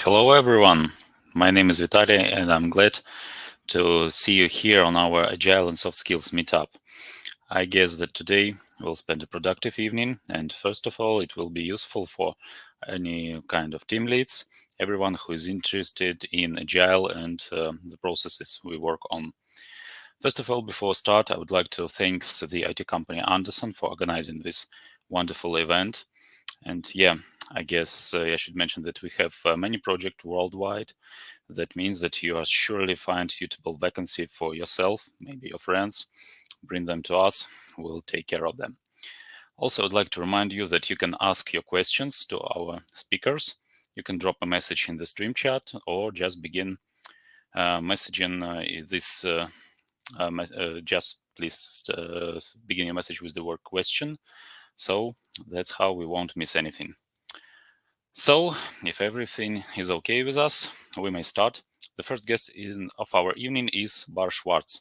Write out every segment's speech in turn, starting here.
Hello everyone, my name is Vitali and I'm glad to see you here on our Agile and Soft Skills Meetup. I guess that today we'll spend a productive evening, and first of all it will be useful for any kind of team leads, everyone who is interested in Agile and the processes we work on. First of all, before start, I would like to thank the IT company Andersen for organizing this wonderful event. And yeah, I guess I should mention that we have many projects worldwide. That means that you are surely find suitable vacancy for yourself, maybe your friends. Bring them to us, we'll take care of them. Also, I'd like to remind you that you can ask your questions to our speakers. You can drop a message in the stream chat or just begin messaging this. Just please begin your message with the word question. So that's how we won't miss anything. So, if everything is okay with us, we may start. The first guest of our evening is Schwartz,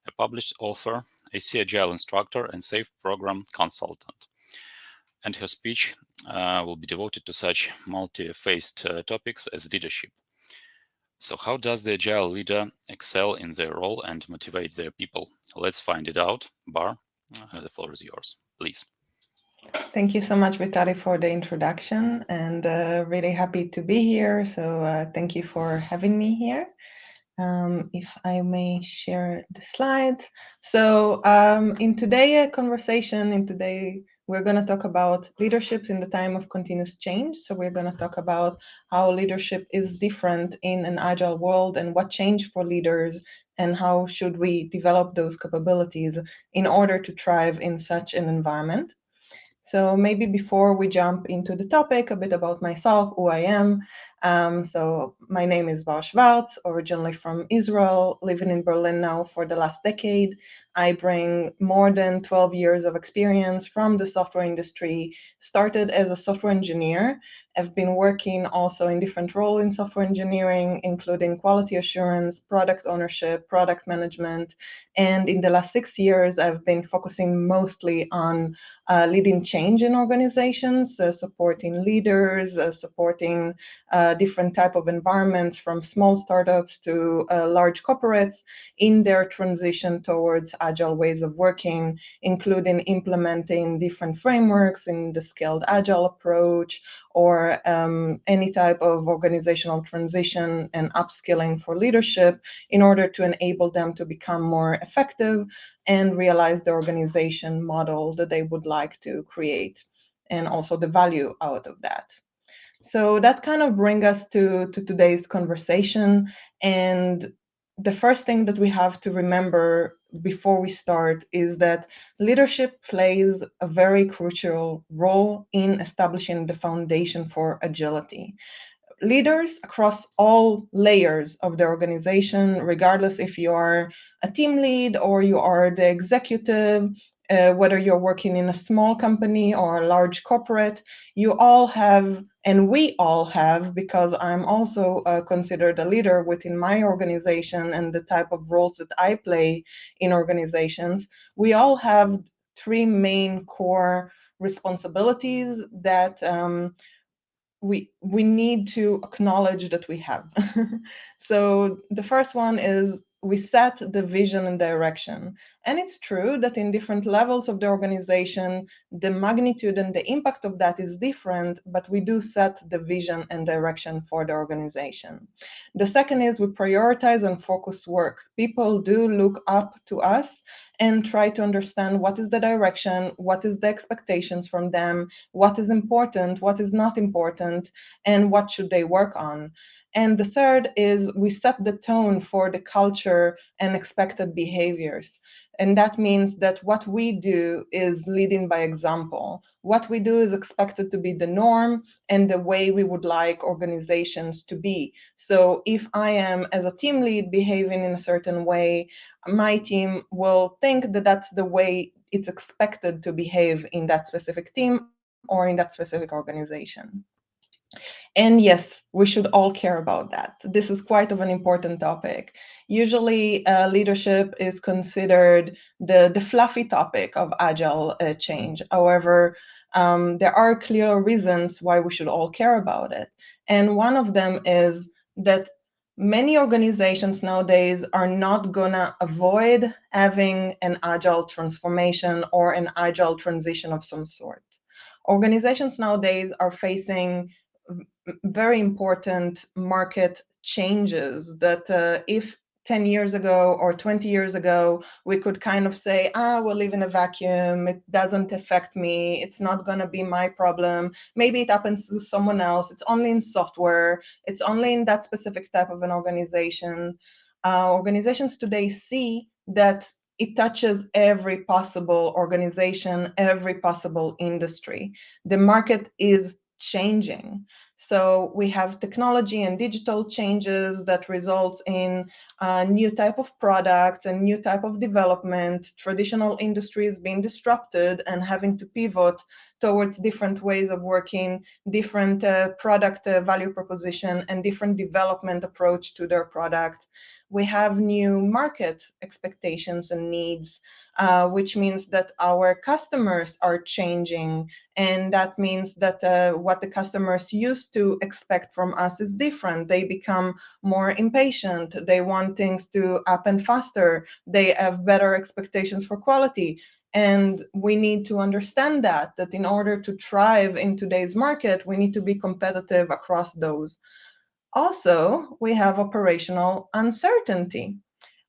a published author, ICAgile instructor, and SAFe program consultant. And her speech will be devoted to such multi-faced topics as leadership. So how does the Agile leader excel in their role and motivate their people? Let's find it out. Bar, the floor is yours, please. Thank you so much, Vitali, for the introduction, and really happy to be here. So thank you for having me here. If I may share the slides. So in today's conversation, we're going to talk about leadership in the time of continuous change. So we're going to talk about how leadership is different in an agile world and what changed for leaders and how should we develop those capabilities in order to thrive in such an environment. So maybe before we jump into the topic, a bit about myself, who I am. So my name is Schwartz, originally from Israel, living in Berlin now for the last decade. I bring more than 12 years of experience from the software industry, started as a software engineer. I've been working also in different roles in software engineering, including quality assurance, product ownership, product management. And in the last 6 years, I've been focusing mostly on leading change in organizations, supporting leaders, supporting different type of environments from small startups to large corporates in their transition towards agile ways of working, including implementing different frameworks in the scaled agile approach or any type of organizational transition and upskilling for leadership in order to enable them to become more effective and realize the organization model that they would like to create and also the value out of that. So that kind of brings us to today's conversation. And the first thing that we have to remember before we start is that leadership plays a very crucial role in establishing the foundation for agility. Leaders across all layers of the organization, regardless if you are a team lead or you are the executive, whether you're working in a small company or a large corporate, you all have, and we all have, because I'm also considered a leader within my organization and the type of roles that I play in organizations, we all have three main core responsibilities that we need to acknowledge that we have. So the first one is we set the vision and direction. And it's true that in different levels of the organization, the magnitude and the impact of that is different, but we do set the vision and direction for the organization. The second is we prioritize and focus work. People do look up to us and try to understand what is the direction, what is the expectations from them, what is important, what is not important, and what should they work on. And the third is we set the tone for the culture and expected behaviors. And that means that what we do is leading by example. What we do is expected to be the norm and the way we would like organizations to be. So if I am, as a team lead, behaving in a certain way, my team will think that that's the way it's expected to behave in that specific team or in that specific organization. And yes, we should all care about that. This is quite of an important topic. Usually, leadership is considered the fluffy topic of agile change. However, there are clear reasons why we should all care about it. And one of them is that many organizations nowadays are not gonna avoid having an agile transformation or an agile transition of some sort. Organizations nowadays are facing very important market changes that if 10 years ago or 20 years ago, we could kind of say, we live in a vacuum, it doesn't affect me, it's not going to be my problem, maybe it happens to someone else, it's only in software, it's only in that specific type of an organization. Organizations today see that it touches every possible organization, every possible industry. The market is changing. So we have technology and digital changes that results in a new type of product and new type of development, traditional industries being disrupted and having to pivot towards different ways of working, different product value proposition, and different development approach to their product. We have new market expectations and needs, which means that our customers are changing, and that means that what the customers used to expect from us is different. They become more impatient, they want things to happen faster, they have better expectations for quality. And we need to understand that in order to thrive in today's market, we need to be competitive across those. Also, we have operational uncertainty.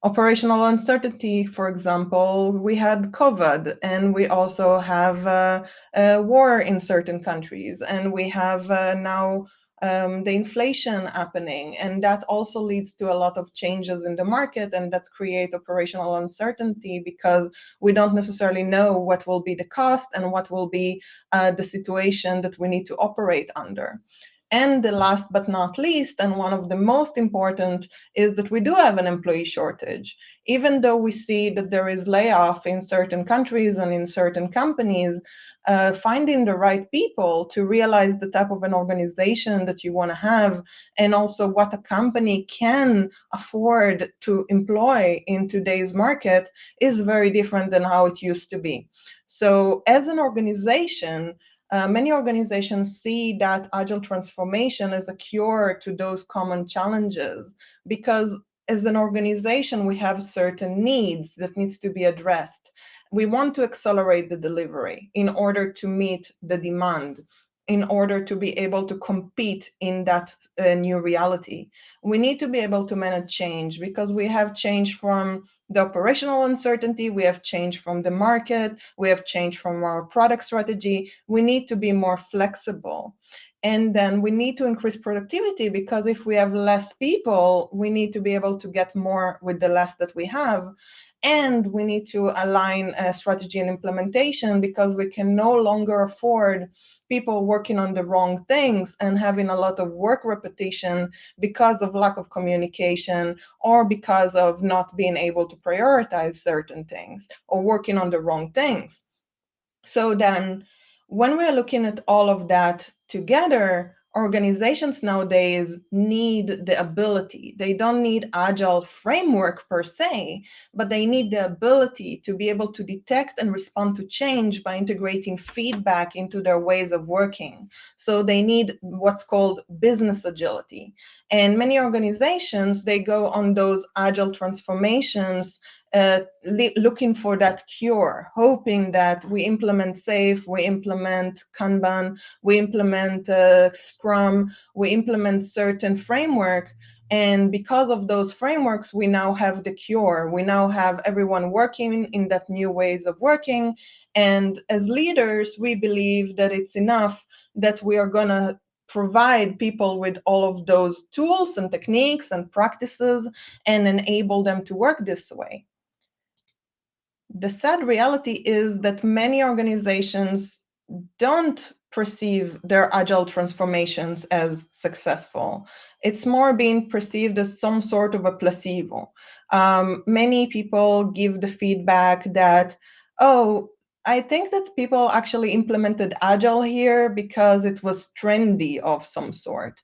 Operational uncertainty, for example, we had COVID, and we also have a war in certain countries, and we have now the inflation happening, and that also leads to a lot of changes in the market, and that create operational uncertainty because we don't necessarily know what will be the cost and what will be the situation that we need to operate under. And the last but not least, and one of the most important, is that we do have an employee shortage. Even though we see that there is layoff in certain countries and in certain companies, finding the right people to realize the type of an organization that you want to have, and also what a company can afford to employ in today's market, is very different than how it used to be. So as an organization, many organizations see that agile transformation as a cure to those common challenges, because as an organization, we have certain needs that needs to be addressed. We want to accelerate the delivery in order to meet the demand, in order to be able to compete in that new reality. We need to be able to manage change, because we have change from the operational uncertainty, we have change from the market, we have change from our product strategy. We need to be more flexible. And then we need to increase productivity, because if we have less people, we need to be able to get more with the less that we have. And we need to align strategy and implementation, because we can no longer afford people working on the wrong things and having a lot of work repetition because of lack of communication, or because of not being able to prioritize certain things, or working on the wrong things. So then, when we're looking at all of that together, organizations nowadays need the ability. They don't need agile framework per se, but they need the ability to be able to detect and respond to change by integrating feedback into their ways of working. So they need what's called business agility. And many organizations, they go on those agile transformations looking for that cure, hoping that we implement SAFe, we implement Kanban, we implement Scrum, we implement certain framework. And because of those frameworks, we now have the cure. We now have everyone working in that new ways of working. And as leaders, we believe that it's enough that we are going to provide people with all of those tools and techniques and practices and enable them to work this way. The sad reality is that many organizations don't perceive their agile transformations as successful. It's more being perceived as some sort of a placebo. Many people give the feedback that, oh, I think that people actually implemented Agile here because it was trendy of some sort.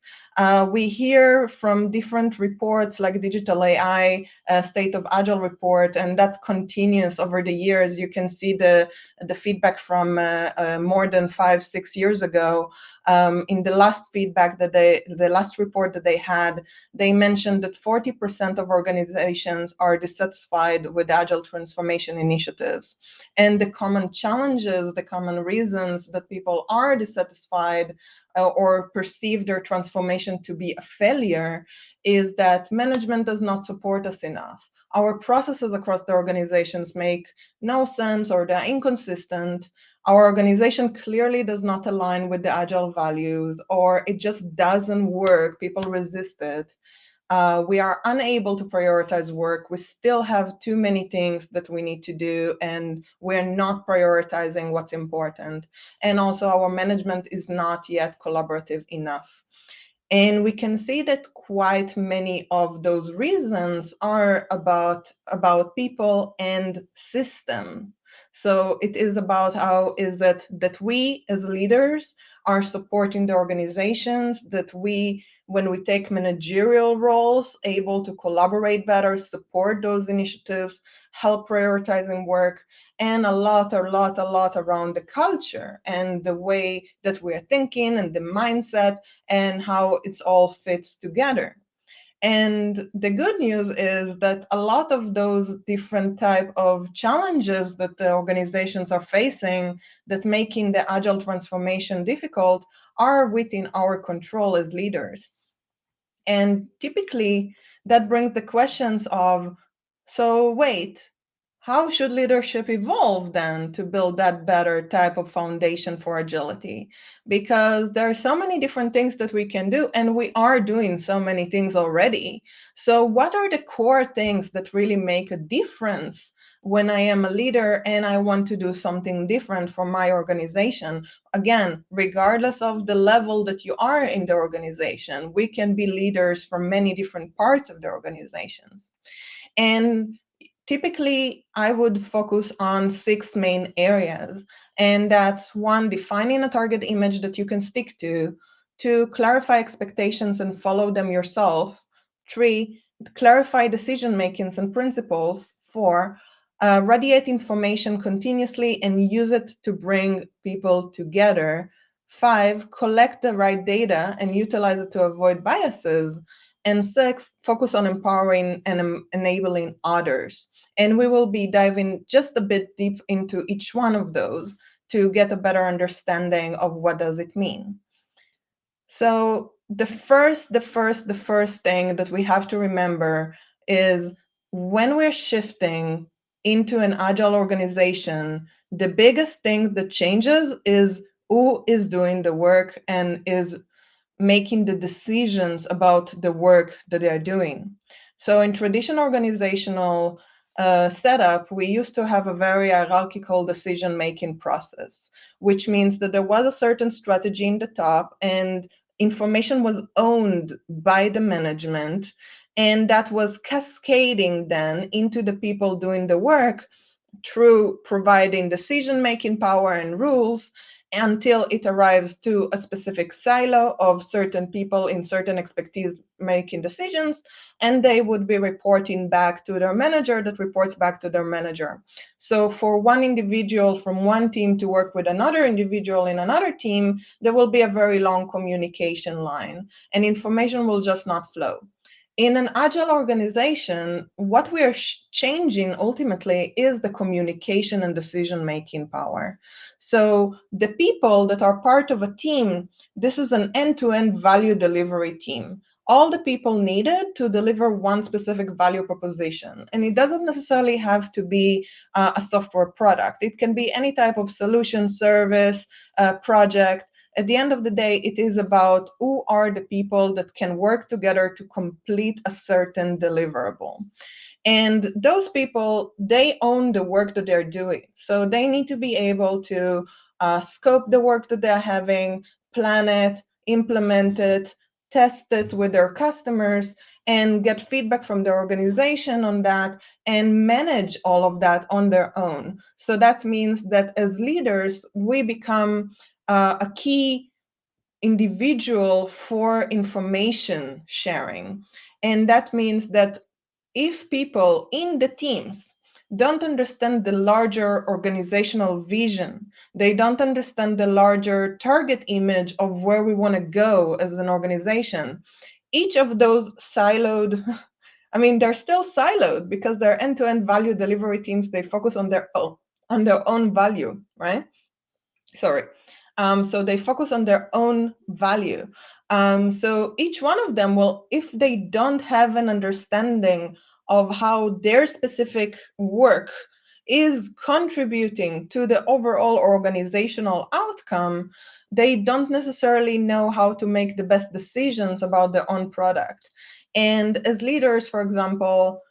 We hear from different reports like Digital AI, State of Agile report, and that continues over the years. You can see the feedback from more than 5-6 years ago. In the last feedback that the last report that they had, they mentioned that 40% of organizations are dissatisfied with Agile transformation initiatives. And the common challenges, the common reasons that people are dissatisfied or perceive their transformation to be a failure is that management does not support us enough. Our processes across the organizations make no sense or they're inconsistent. Our organization clearly does not align with the Agile values, or it just doesn't work. People resist it. We are unable to prioritize work. We still have too many things that we need to do, and we're not prioritizing what's important. And also, our management is not yet collaborative enough. And we can see that quite many of those reasons are about people and system. So it is about how is it that we as leaders are supporting the organizations, that we, when we take managerial roles, able to collaborate better, support those initiatives, help prioritizing work, and a lot around the culture and the way that we're thinking and the mindset and how it all fits together. And the good news is that a lot of those different type of challenges that the organizations are facing that making the Agile transformation difficult are within our control as leaders. And typically that brings the questions of, so wait, how should leadership evolve then to build that better type of foundation for agility? Because there are so many different things that we can do, and we are doing so many things already. So what are the core things that really make a difference when I am a leader and I want to do something different for my organization? Again, regardless of the level that you are in the organization, we can be leaders for many different parts of the organizations. And typically, I would focus on 6 main areas. And that's one, defining a target image that you can stick to. 2, clarify expectations and follow them yourself. 3, clarify decision makings and principles. 4, radiate information continuously and use it to bring people together. 5, collect the right data and utilize it to avoid biases. And 6, focus on empowering and enabling others. And we will be diving just a bit deep into each one of those to get a better understanding of what does it mean. So the first thing that we have to remember is when we're shifting into an agile organization, the biggest thing that changes is who is doing the work and is making the decisions about the work that they are doing. So in traditional organizational setup, we used to have a very hierarchical decision-making process, which means that there was a certain strategy in the top and information was owned by the management, and that was cascading then into the people doing the work through providing decision-making power and rules until it arrives to a specific silo of certain people in certain expertise making decisions, and they would be reporting back to their manager that reports back to their manager. So for one individual from one team to work with another individual in another team, there will be a very long communication line, and information will just not flow. In an agile organization, what we are changing ultimately is the communication and decision-making power. So the people that are part of a team, this is an end-to-end value delivery team. All the people needed to deliver one specific value proposition. And it doesn't necessarily have to be a software product. It can be any type of solution, service, project. At the end of the day, it is about who are the people that can work together to complete a certain deliverable. And those people, they own the work that they're doing. So they need to be able to scope the work that they're having, plan it, implement it, test it with their customers, and get feedback from the organization on that and manage all of that on their own. So that means that as leaders, we become a key individual for information sharing. And that means that if people in the teams don't understand the larger organizational vision, they don't understand the larger target image of where we want to go as an organization, each of those siloed, I mean, they're still siloed because they're end-to-end value delivery teams. They focus on their own value, right? Sorry. So they focus on their own value. So each one of them will, if they don't have an understanding of how their specific work is contributing to the overall organizational outcome, they don't necessarily know how to make the best decisions about their own product. And as leaders, for example,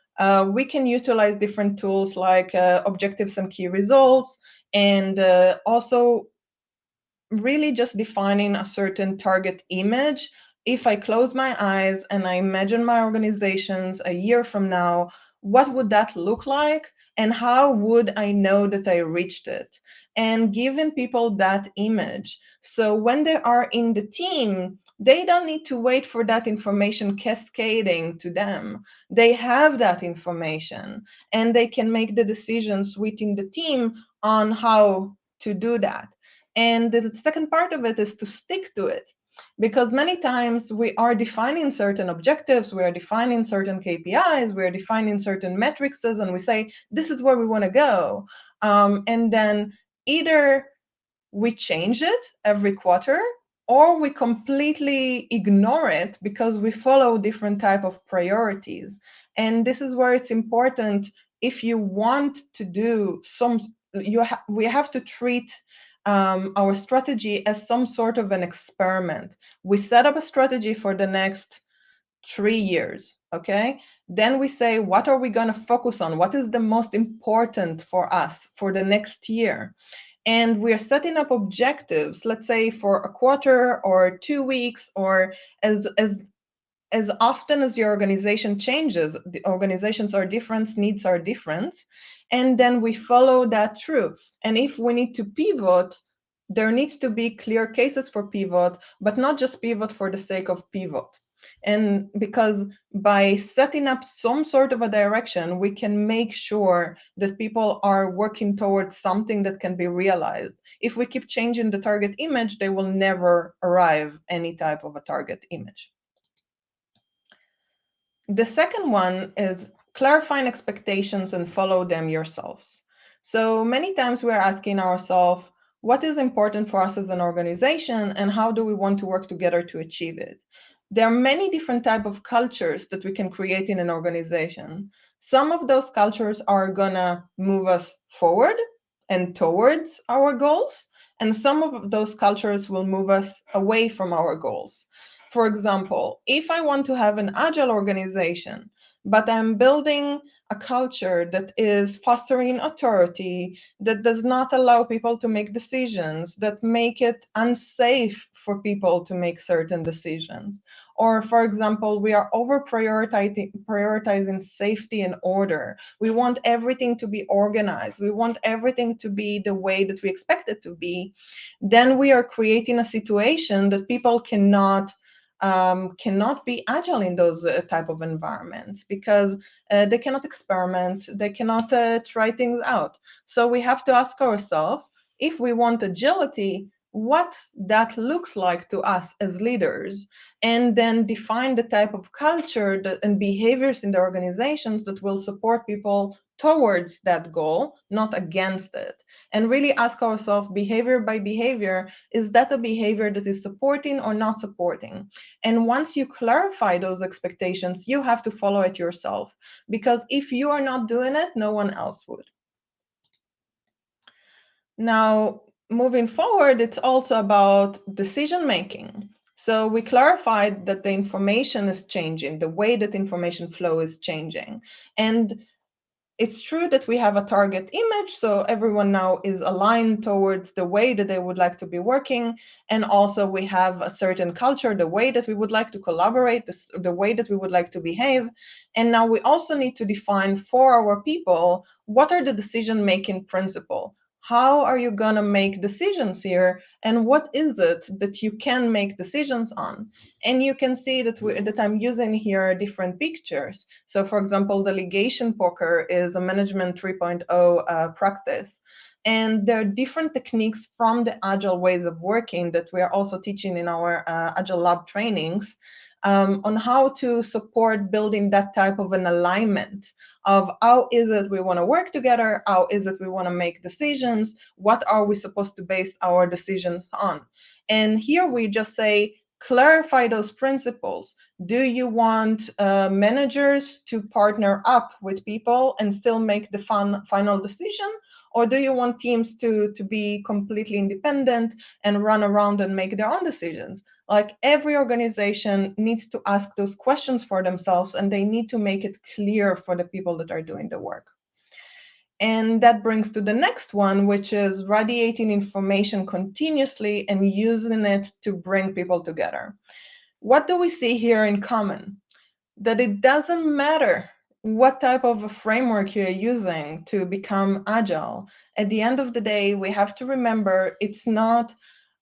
we can utilize different tools like objectives and key results, and also really just defining a certain target image. If I close my eyes and I imagine my organizations a year from now, what would that look like? And how would I know that I reached it? And giving people that image. So when they are in the team, they don't need to wait for that information cascading to them. They have that information and they can make the decisions within the team on how to do that. And the second part of it is to stick to it. Because many times we are defining certain objectives, we are defining certain KPIs, we are defining certain metrics, and we say, this is where we want to go. And then either we change it every quarter, or we completely ignore it because we follow different type of priorities. And this is where it's important, if you want to do some, we have to treat our strategy as some sort of an experiment. We set up a strategy for the next 3 years, okay? Then we say, what are we going to focus on? What is the most important for us for the next year? And we're setting up objectives, let's say for a quarter or 2 weeks, or as often as your organization changes. The organizations are different, needs are different, and then we follow that through. And if we need to pivot, there needs to be clear cases for pivot, but not just pivot for the sake of pivot. And because by setting up some sort of a direction, we can make sure that people are working towards something that can be realized. If we keep changing the target image, they will never arrive any type of a target image. The second one is clarifying expectations and follow them yourselves. So many times we're asking ourselves, what is important for us as an organization and how do we want to work together to achieve it? There are many different types of cultures that we can create in an organization. Some of those cultures are gonna move us forward and towards our goals, and some of those cultures will move us away from our goals. For example, if I want to have an agile organization, but I'm building a culture that is fostering authority, that does not allow people to make decisions, that make it unsafe for people to make certain decisions. Or, for example, we are over prioritizing safety and order. We want everything to be organized. We want everything to be the way that we expect it to be. Then we are creating a situation that people cannot be agile in those type of environments, because they cannot experiment, they cannot try things out. So we have to ask ourselves, if we want agility, what that looks like to us as leaders, and then define the type of culture and behaviors in the organizations that will support people towards that goal, not against it. And really ask ourselves, behavior by behavior, is that a behavior that is supporting or not supporting? And once you clarify those expectations, you have to follow it yourself, because if you are not doing it, no one else would. Now, moving forward, it's also about decision making. So we clarified that the information is changing, the way that information flow is changing. And it's true that we have a target image, so everyone now is aligned towards the way that they would like to be working. And also we have a certain culture, the way that we would like to collaborate, the way that we would like to behave. And now we also need to define for our people, what are the decision-making principles? how are you going to make decisions here, and what is it that you can make decisions on? And you can see that I'm using here different pictures. So for example, delegation poker is a management 3.0 practice. And there are different techniques from the Agile ways of working that we are also teaching in our Agile Lab trainings, on how to support building that type of an alignment of how is it we want to work together, how is it we want to make decisions, what are we supposed to base our decisions on. And here we just say, clarify those principles. Do you want managers to partner up with people and still make the final decision? Or do you want teams to be completely independent and run around and make their own decisions? Like, every organization needs to ask those questions for themselves, and they need to make it clear for the people that are doing the work. And that brings to the next one, which is radiating information continuously and using it to bring people together. What do we see here in common? That it doesn't matter what type of a framework you're using to become agile. At the end of the day, we have to remember it's not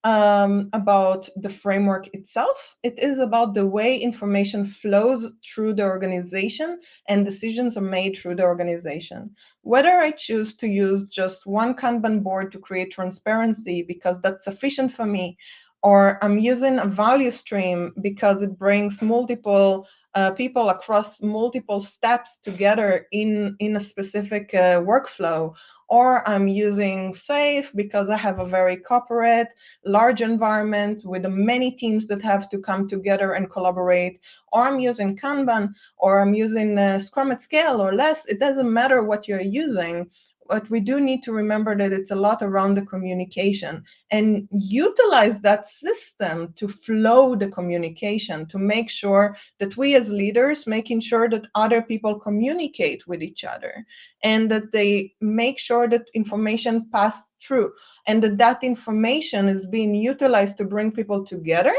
about the framework itself. It is about the way information flows through the organization and decisions are made through the organization. Whether I choose to use just one Kanban board to create transparency because that's sufficient for me, or I'm using a value stream because it brings multiple people across multiple steps together in a specific workflow, or I'm using SAFe because I have a very corporate, large environment with many teams that have to come together and collaborate, or I'm using Kanban, or I'm using Scrum at scale or less. It doesn't matter what you're using. But we do need to remember that it's a lot around the communication, and utilize that system to flow the communication, to make sure that we as leaders making sure that other people communicate with each other, and that they make sure that information passed through, and that information is being utilized to bring people together,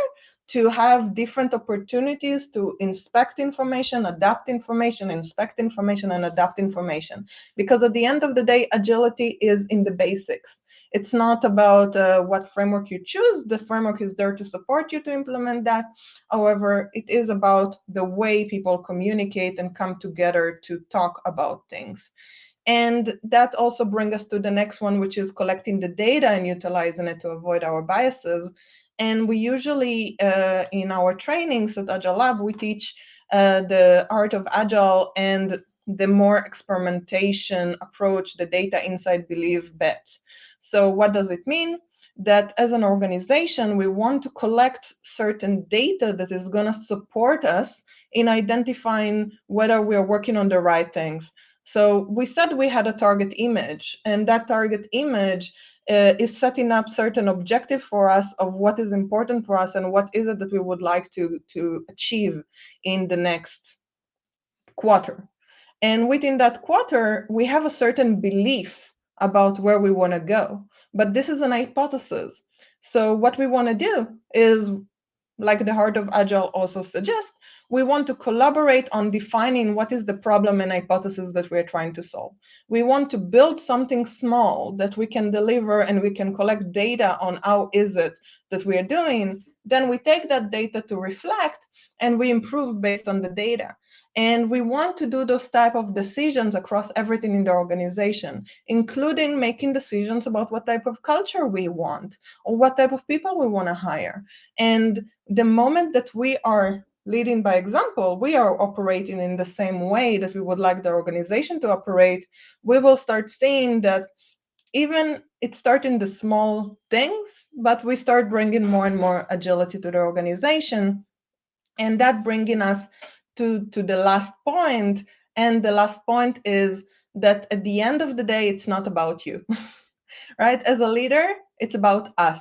to have different opportunities to inspect information, adapt information, inspect information, and adapt information. Because at the end of the day, agility is in the basics. It's not about what framework you choose. The framework is there to support you to implement that. However, it is about the way people communicate and come together to talk about things. And that also brings us to the next one, which is collecting the data and utilizing it to avoid our biases. And we usually, in our trainings at Agile Lab, we teach the art of Agile and the more experimentation approach, the data insight believe bet. So what does it mean? That as an organization, we want to collect certain data that is going to support us in identifying whether we are working on the right things. So we said we had a target image, and that target image is setting up certain objective for us of what is important for us and what is it that we would like to achieve in the next quarter. And within that quarter, we have a certain belief about where we want to go. But this is an hypothesis. So what we want to do is, like the heart of Agile also suggests, we want to collaborate on defining what is the problem and hypothesis that we're trying to solve. We want to build something small that we can deliver, and we can collect data on how is it that we are doing. Then we take that data to reflect, and we improve based on the data. And we want to do those type of decisions across everything in the organization, including making decisions about what type of culture we want or what type of people we want to hire. And the moment that we are leading by example, we are operating in the same way that we would like the organization to operate, we will start seeing that even it starts in the small things, but we start bringing more and more agility to the organization. And that bringing us to the last point. And the last point is that at the end of the day, it's not about you, right? As a leader, it's about us.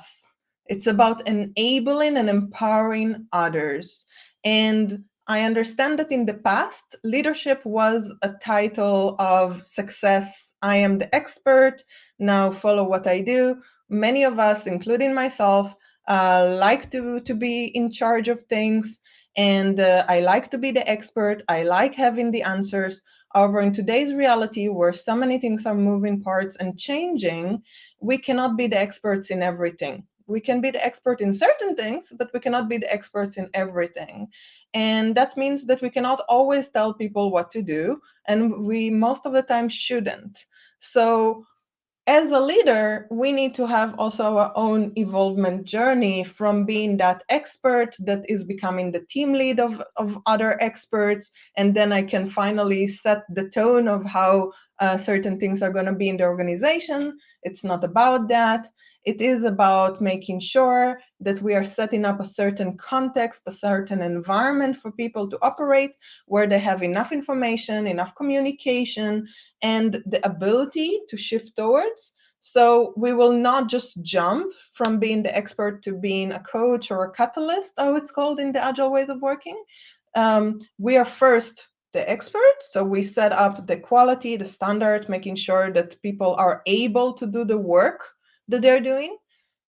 It's about enabling and empowering others. And I understand that in the past, leadership was a title of success. I am the expert. Now follow what I do. Many of us, including myself, like to be in charge of things. And I like to be the expert. I like having the answers. However, in today's reality, where so many things are moving parts and changing, we cannot be the experts in everything. We can be the expert in certain things, but we cannot be the experts in everything. And that means that we cannot always tell people what to do, and we most of the time shouldn't. So as a leader, we need to have also our own evolvement journey from being that expert that is becoming the team lead of other experts. And then I can finally set the tone of how certain things are going to be in the organization. It's not about that. It is about making sure that we are setting up a certain context, a certain environment for people to operate, where they have enough information, enough communication, and the ability to shift towards. So we will not just jump from being the expert to being a coach or a catalyst, how it's called in the Agile ways of working. We are first the expert, so we set up the quality, the standard, making sure that people are able to do the work that they're doing.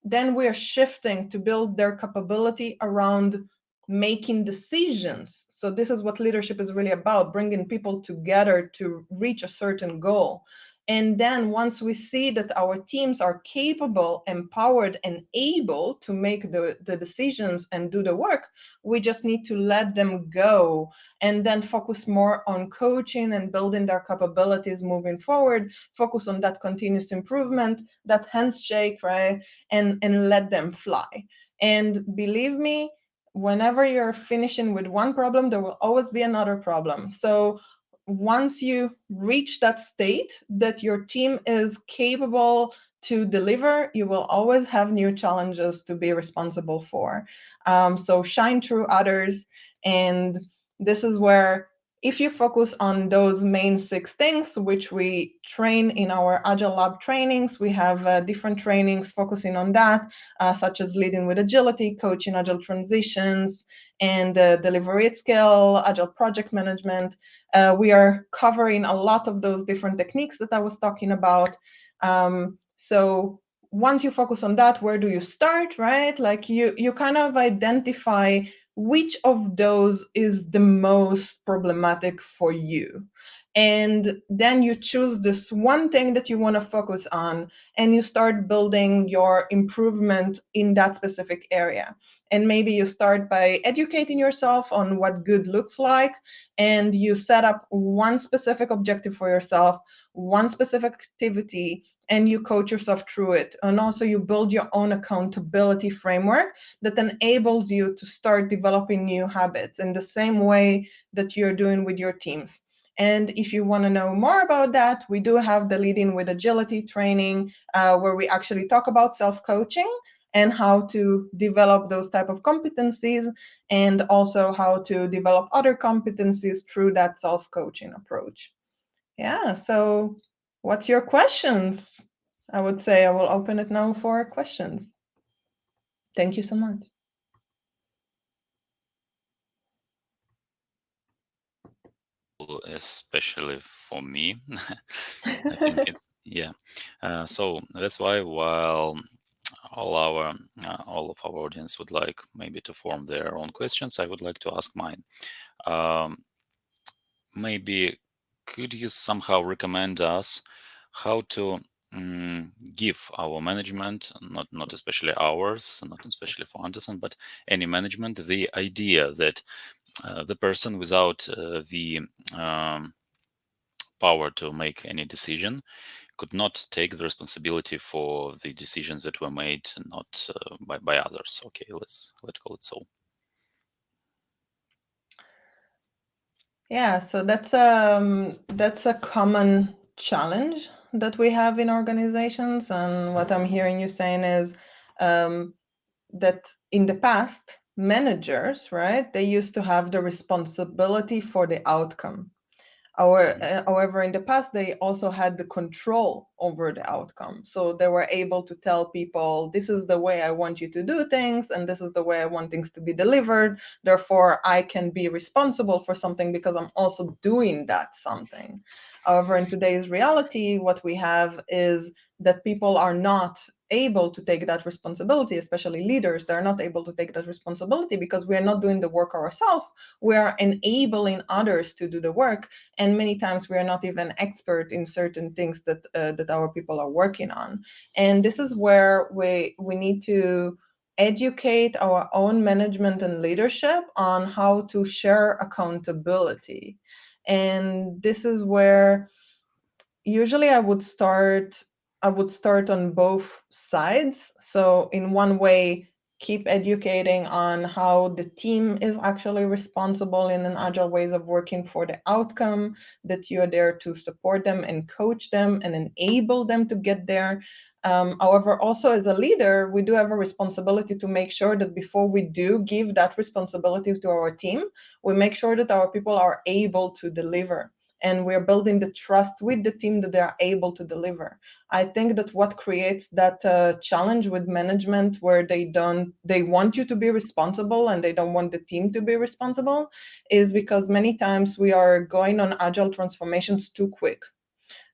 Then we are shifting to build their capability around making decisions. So this is what leadership is really about, bringing people together to reach a certain goal. And then once we see that our teams are capable, empowered, and able to make the decisions and do the work, we just need to let them go and then focus more on coaching and building their capabilities moving forward, focus on that continuous improvement, that handshake, right? And let them fly. And believe me, whenever you're finishing with one problem, there will always be another problem. So once you reach that state that your team is capable to deliver, you will always have new challenges to be responsible for. So shine through others. And this is where, if you focus on those main 6 things, which we train in our Agile Lab trainings, we have different trainings focusing on that, such as leading with agility, coaching Agile transitions, and delivery at scale, Agile project management. We are covering a lot of those different techniques that I was talking about. So once you focus on that, where do you start, right? Like you kind of identify which of those is the most problematic for you. And then you choose this one thing that you want to focus on, and you start building your improvement in that specific area. And maybe you start by educating yourself on what good looks like, and you set up one specific objective for yourself, one specific activity, and you coach yourself through it. And also you build your own accountability framework that enables you to start developing new habits in the same way that you're doing with your teams. And if you want to know more about that, we do have the Leading with Agility training, where we actually talk about self-coaching and how to develop those type of competencies, and also how to develop other competencies through that self-coaching approach. Yeah, so what's your questions? I would say I will open it now for questions. Thank you so much. Especially for me. I think it's, yeah. So that's why, while all of our audience would like maybe to form their own questions, I would like to ask mine. Maybe could you somehow recommend us how to give our management, not especially ours, not especially for Andersen, but any management, the idea that the person without the power to make any decision could not take the responsibility for the decisions that were made, not by others. Okay, let's call it so. Yeah, so that's a common challenge that we have in organizations. And what I'm hearing you saying is that in the past, managers, right, they used to have the responsibility for the outcome. However, in the past, they also had the control over the outcome. So they were able to tell people, this is the way I want you to do things, and this is the way I want things to be delivered. Therefore, I can be responsible for something because I'm also doing that something. However, in today's reality, what we have is that people are not able to take that responsibility, especially leaders, they're not able to take that responsibility because we are not doing the work ourselves. We are enabling others to do the work, and many times we are not even expert in certain things that our people are working on. And this is where we need to educate our own management and leadership on how to share accountability. And this is where usually I would start on both sides. So in one way, keep educating on how the team is actually responsible in an agile ways of working for the outcome, that you're there to support them and coach them and enable them to get there. However, also as a leader, we do have a responsibility to make sure that before we do give that responsibility to our team, we make sure that our people are able to deliver, and we're building the trust with the team that they are able to deliver. I think that what creates that challenge with management, where they want you to be responsible and they don't want the team to be responsible, is because many times we are going on agile transformations too quick.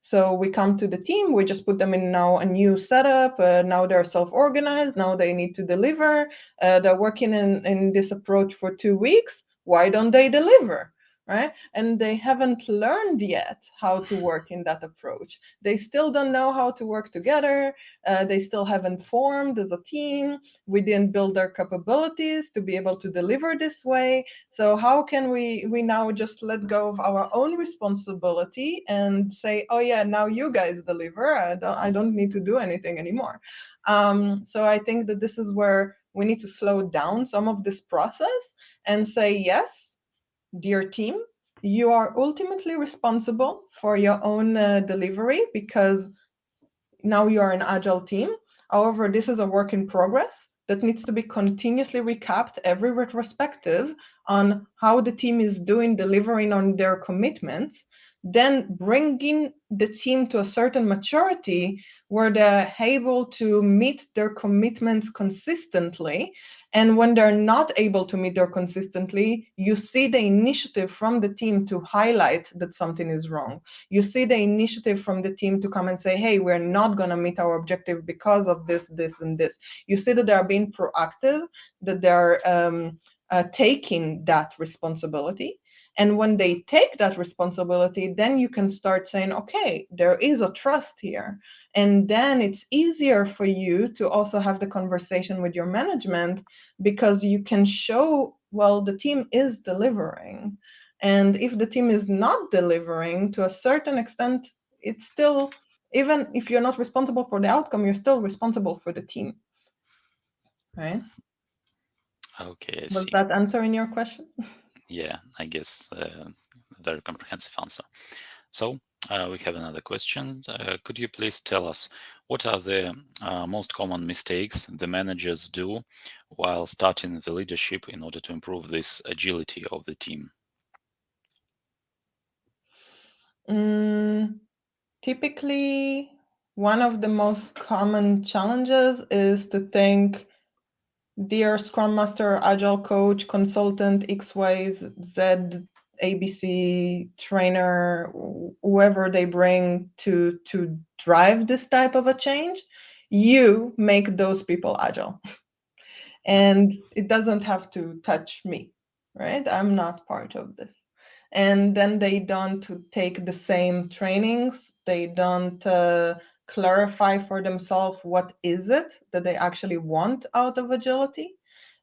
So we come to the team, we just put them in now a new setup. Now they're self-organized. Now they need to deliver. They're working in this approach for 2 weeks. Why don't they deliver? Right? And they haven't learned yet how to work in that approach. They still don't know how to work together. They still haven't formed as a team. We didn't build their capabilities to be able to deliver this way. So how can we now just let go of our own responsibility and say, oh yeah, now you guys deliver. I don't need to do anything anymore. So I think that this is where we need to slow down some of this process and say, yes, dear team, you are ultimately responsible for your own delivery, because now you are an agile team. However, this is a work in progress that needs to be continuously recapped every retrospective on how the team is doing, delivering on their commitments, then bringing the team to a certain maturity where they're able to meet their commitments consistently. And when they're not able to meet their consistently, you see the initiative from the team to highlight that something is wrong. You see the initiative from the team to come and say, hey, we're not going to meet our objective because of this, this, and this. You see that they are being proactive, that they're taking that responsibility. And when they take that responsibility, then you can start saying, okay, there is a trust here. And then it's easier for you to also have the conversation with your management, because you can show, well, the team is delivering. And if the team is not delivering to a certain extent, it's still, even if you're not responsible for the outcome, you're still responsible for the team, right? Okay, I Was see. that answering your question? Yeah, I guess very comprehensive answer. So we have another question. Could you please tell us what are the most common mistakes the managers do while starting the leadership in order to improve this agility of the team? Typically, one of the most common challenges is to think, dear Scrum Master, Agile Coach, Consultant, X, Y, Z, ABC, trainer, whoever they bring to drive this type of a change, you make those people agile. And it doesn't have to touch me, right? I'm not part of this. And then they don't take the same trainings. They don't clarify for themselves what is it that they actually want out of agility.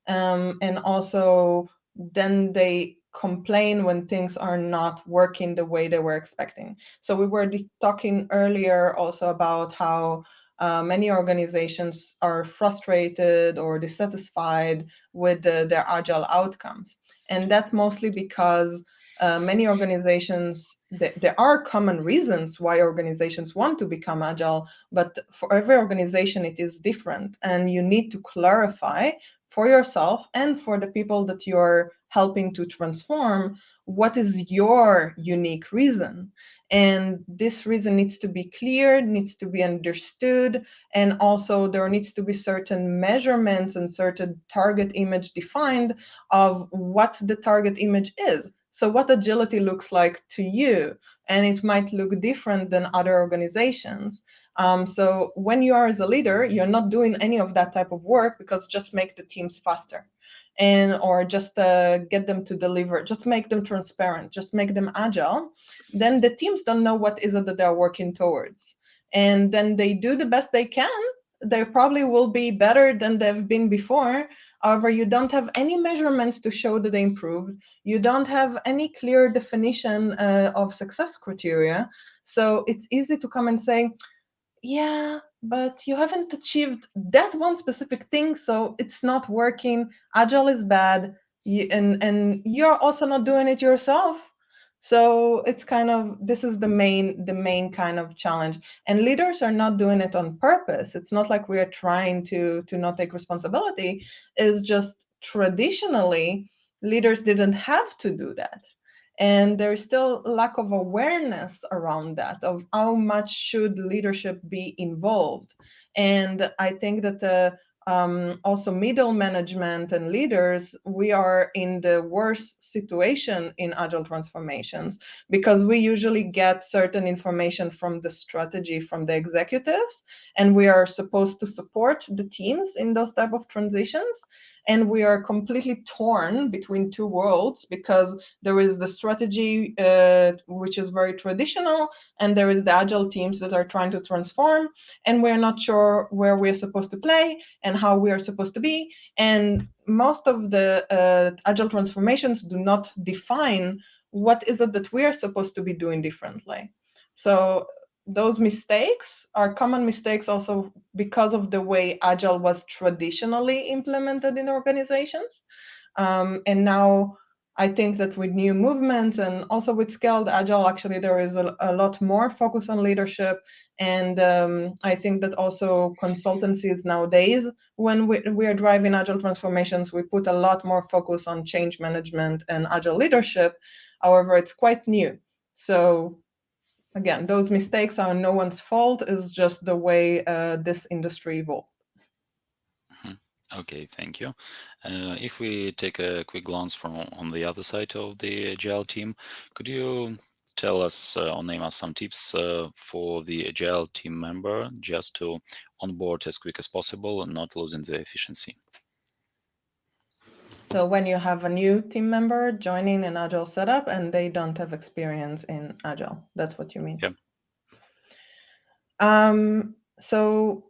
And also then they complain when things are not working the way they were expecting. So we were talking earlier also about how many organizations are frustrated or dissatisfied with their agile outcomes. And that's mostly because many organizations, there are common reasons why organizations want to become agile, but for every organization it is different. And you need to clarify for yourself and for the people that you're helping to transform, what is your unique reason? And this reason needs to be clear, needs to be understood, and also there needs to be certain measurements and certain target image defined of what the target image is. So what agility looks like to you, and it might look different than other organizations. So when you are as a leader, you're not doing any of that type of work, because just make the teams faster, and or just get them to deliver, just make them transparent, just make them agile. Then the teams don't know what is it that they're working towards, and then they do the best they can. They probably will be better than they've been before. However, you don't have any measurements to show that they improved. You don't have any clear definition of success criteria. So it's easy to come and say, yeah, but you haven't achieved that one specific thing, so it's not working. Agile is bad, and you're also not doing it yourself. So it's kind of, this is the main kind of challenge. And leaders are not doing it on purpose. It's not like we are trying to not take responsibility. It's just traditionally leaders didn't have to do that, and there's still lack of awareness around that, of how much should leadership be involved. And I think that also middle management and leaders, we are in the worst situation in agile transformations, because we usually get certain information from the strategy from the executives, and we are supposed to support the teams in those type of transitions, and we are completely torn between two worlds, because there is the strategy, which is very traditional, and there is the agile teams that are trying to transform, and we're not sure where we're supposed to play and how we are supposed to be. And most of the agile transformations do not define what is it that we are supposed to be doing differently. So those mistakes are common mistakes also because of the way agile was traditionally implemented in organizations. And now I think that with new movements and also with scaled agile, actually there is a lot more focus on leadership. And I think that also consultancies nowadays, when we are driving agile transformations, we put a lot more focus on change management and agile leadership. However, it's quite new. So again, those mistakes are no one's fault. It's just the way this industry evolved. Okay, thank you. If we take a quick glance from on the other side of the Agile team, could you tell us or name us some tips for the Agile team member just to onboard as quick as possible and not losing the efficiency? So when you have a new team member joining an Agile setup and they don't have experience in Agile, that's what you mean? Yeah. So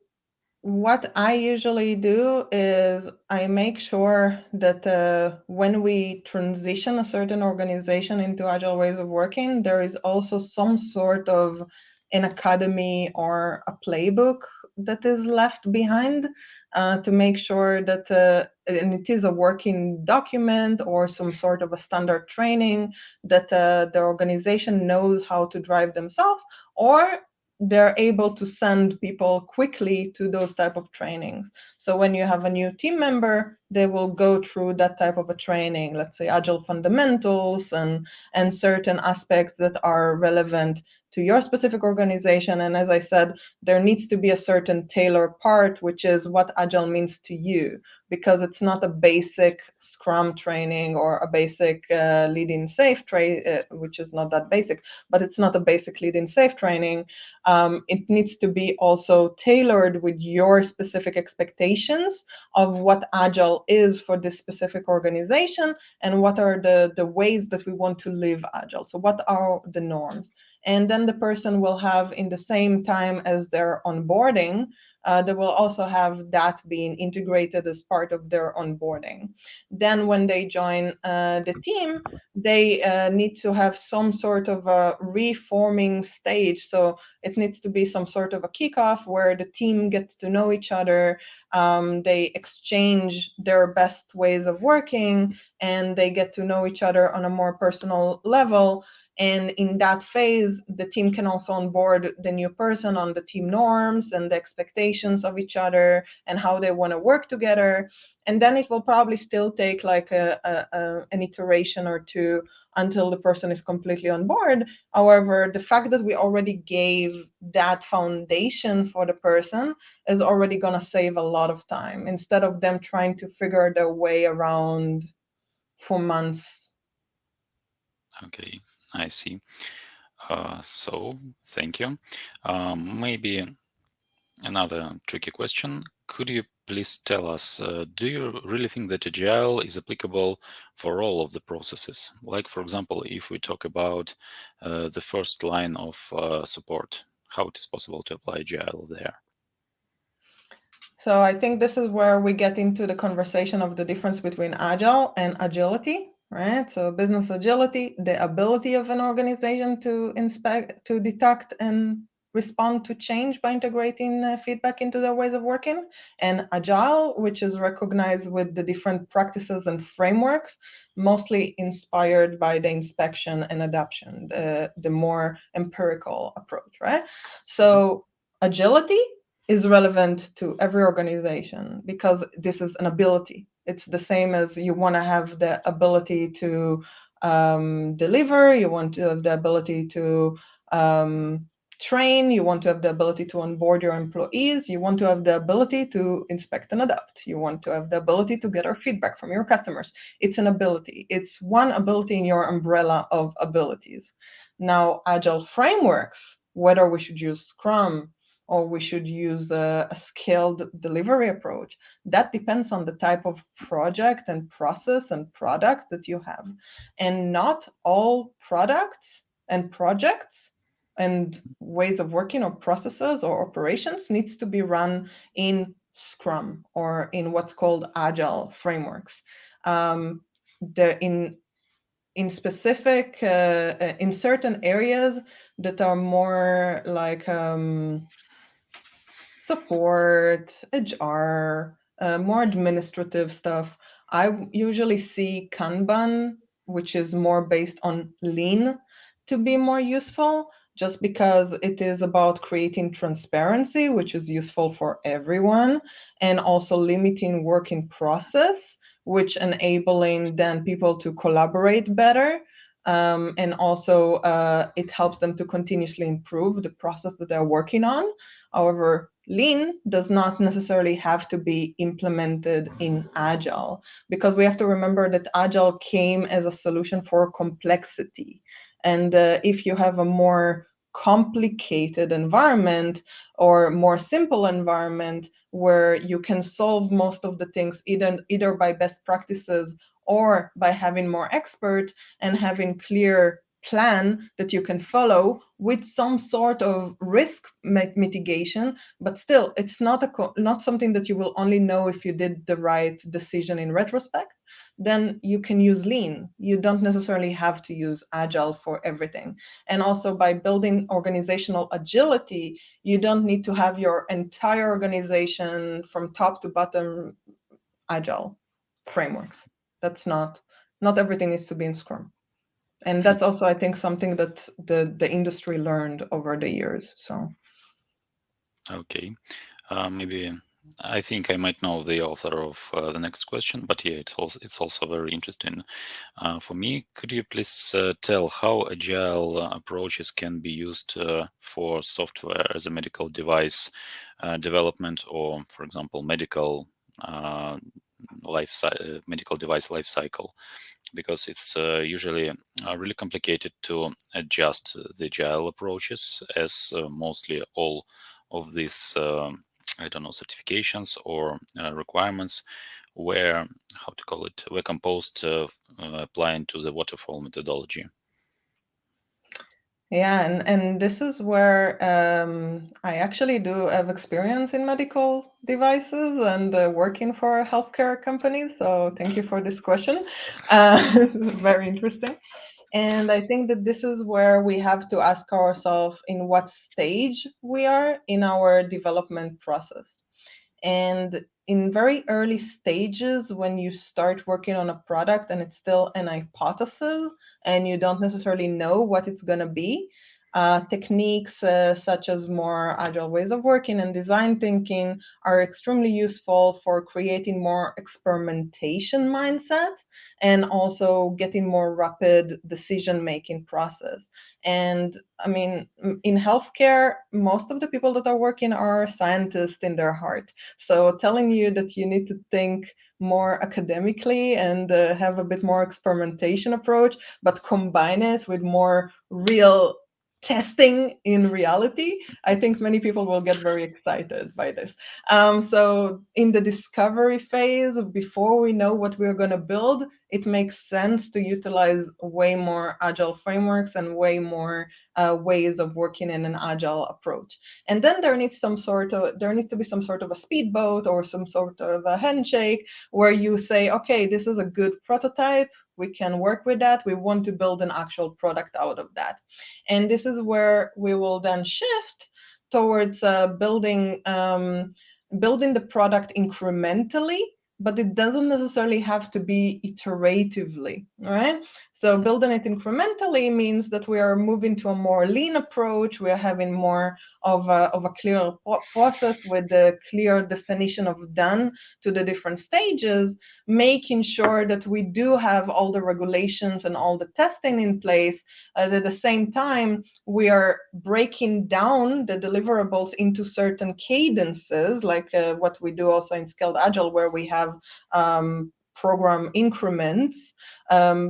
what I usually do is I make sure that when we transition a certain organization into agile ways of working, there is also some sort of an academy or a playbook that is left behind to make sure that and it is a working document or some sort of a standard training that the organization knows how to drive themselves, or they're able to send people quickly to those type of trainings. So when you have a new team member, they will go through that type of a training, let's say agile fundamentals and certain aspects that are relevant to your specific organization. And as I said, there needs to be a certain tailor part, which is what agile means to you, because it's not a basic scrum training or a basic leading safe which is not that basic, but it's not a basic leading safe training. It needs to be also tailored with your specific expectations of what agile is for this specific organization, and what are the ways that we want to live agile. So what are the norms? And then the person will have, in the same time as their onboarding, they will also have that being integrated as part of their onboarding. Then when they join the team, they need to have some sort of a reforming stage. So it needs to be some sort of a kickoff where the team gets to know each other. They exchange their best ways of working, and they get to know each other on a more personal level. And in that phase, the team can also onboard the new person on the team norms and the expectations of each other and how they want to work together. And then it will probably still take like an iteration or two until the person is completely on board. However, the fact that we already gave that foundation for the person is already going to save a lot of time, instead of them trying to figure their way around for months. Okay, I see. So thank you. Maybe Another tricky question. Could you please tell us, do you really think that Agile is applicable for all of the processes? Like, for example, if we talk about the first line of support, how it is possible to apply Agile there? So I think this is where we get into the conversation of the difference between agile and agility, right? So business agility, the ability of an organization to inspect, to detect and respond to change by integrating feedback into their ways of working, and agile, which is recognized with the different practices and frameworks, mostly inspired by the inspection and adaptation, the more empirical approach, right? So agility is relevant to every organization because this is an ability. It's the same as you want to have the ability to deliver, you want to have the ability to train, you want to have the ability to onboard your employees, you want to have the ability to inspect and adapt, you want to have the ability to get our feedback from your customers. It's an ability. It's one ability in your umbrella of abilities. Now, agile frameworks, whether we should use Scrum, or we should use a scaled delivery approach. That depends on the type of project and process and product that you have. And not all products and projects and ways of working or processes or operations needs to be run in Scrum or in what's called Agile frameworks. In specific, in certain areas that are more like support, HR, more administrative stuff. I usually see Kanban, which is more based on lean, to be more useful, just because it is about creating transparency, which is useful for everyone, and also limiting work in process, which enabling then people to collaborate better. And also it helps them to continuously improve the process that they're working on. However, lean does not necessarily have to be implemented in agile, because we have to remember that agile came as a solution for complexity. And if you have a more complicated environment or more simple environment where you can solve most of the things either by best practices or by having more experts and having clear plan that you can follow with some sort of risk mitigation, but still it's not something that you will only know if you did the right decision in retrospect. Then you can use lean. You don't necessarily have to use agile for everything. And also, by building organizational agility, you don't need to have your entire organization from top to bottom agile frameworks. That's not everything needs to be in Scrum. And that's also, I think, something that the industry learned over the years. So Okay, maybe I think I might know the author of the next question, but yeah, it's also very interesting for me. Could you please tell how agile approaches can be used for software as a medical device development, or, for example, medical medical device life cycle? Because it's usually really complicated to adjust the agile approaches, as mostly all of these I don't know, certifications or requirements were, how to call it, were composed applying to the waterfall methodology. yeah, and this is where I actually do have experience in medical devices and working for healthcare companies. So thank you for this question. This is very interesting. And I think that this is where we have to ask ourselves in what stage we are in our development process. And in very early stages, when you start working on a product and it's still an hypothesis and you don't necessarily know what it's going to be, techniques such as more agile ways of working and design thinking are extremely useful for creating more experimentation mindset and also getting more rapid decision making process. And I mean, in healthcare, most of the people that are working are scientists in their heart. So telling you that you need to think more academically and have a bit more experimentation approach, but combine it with more real testing in reality, I think many people will get very excited by this. So in the discovery phase, before we know what we're going to build, it makes sense to utilize way more agile frameworks and way more ways of working in an agile approach. And then there needs to be some sort of a speedboat or some sort of a handshake where you say, okay, this is a good prototype. We can work with that. We want to build an actual product out of that. And this is where we will then shift towards building the product incrementally, but it doesn't necessarily have to be iteratively, right? So building it incrementally means that we are moving to a more lean approach. We are having more of a clear process with a clear definition of done to the different stages, making sure that we do have all the regulations and all the testing in place. At the same time, we are breaking down the deliverables into certain cadences, like what we do also in Scaled Agile, where we have program increments,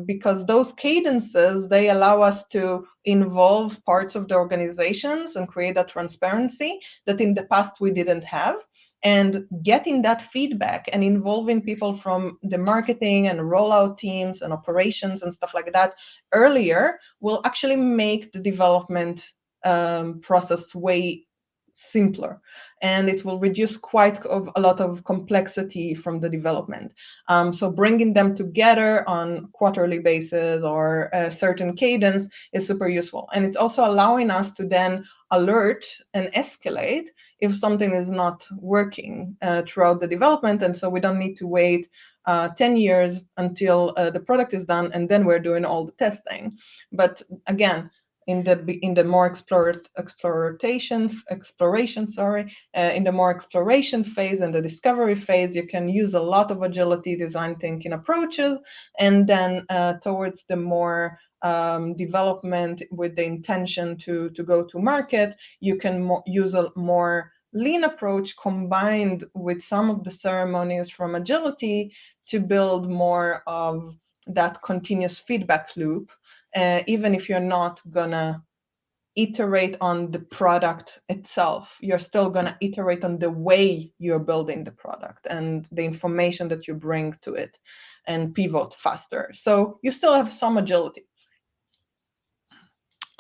because those cadences, they allow us to involve parts of the organizations and create that transparency that in the past we didn't have. And getting that feedback and involving people from the marketing and rollout teams and operations and stuff like that earlier will actually make the development process way simpler, and it will reduce quite a lot of complexity from the development. So bringing them together on quarterly basis or a certain cadence is super useful. And it's also allowing us to then alert and escalate if something is not working throughout the development. And so we don't need to wait 10 years until the product is done and then we're doing all the testing. But again, in the more exploration phase and the discovery phase, you can use a lot of agility design thinking approaches, and then towards the more development with the intention to go to market, you can use a more lean approach combined with some of the ceremonies from agility to build more of that continuous feedback loop. Even if you're not gonna iterate on the product itself, you're still gonna iterate on the way you're building the product and the information that you bring to it, and pivot faster. So you still have some agility.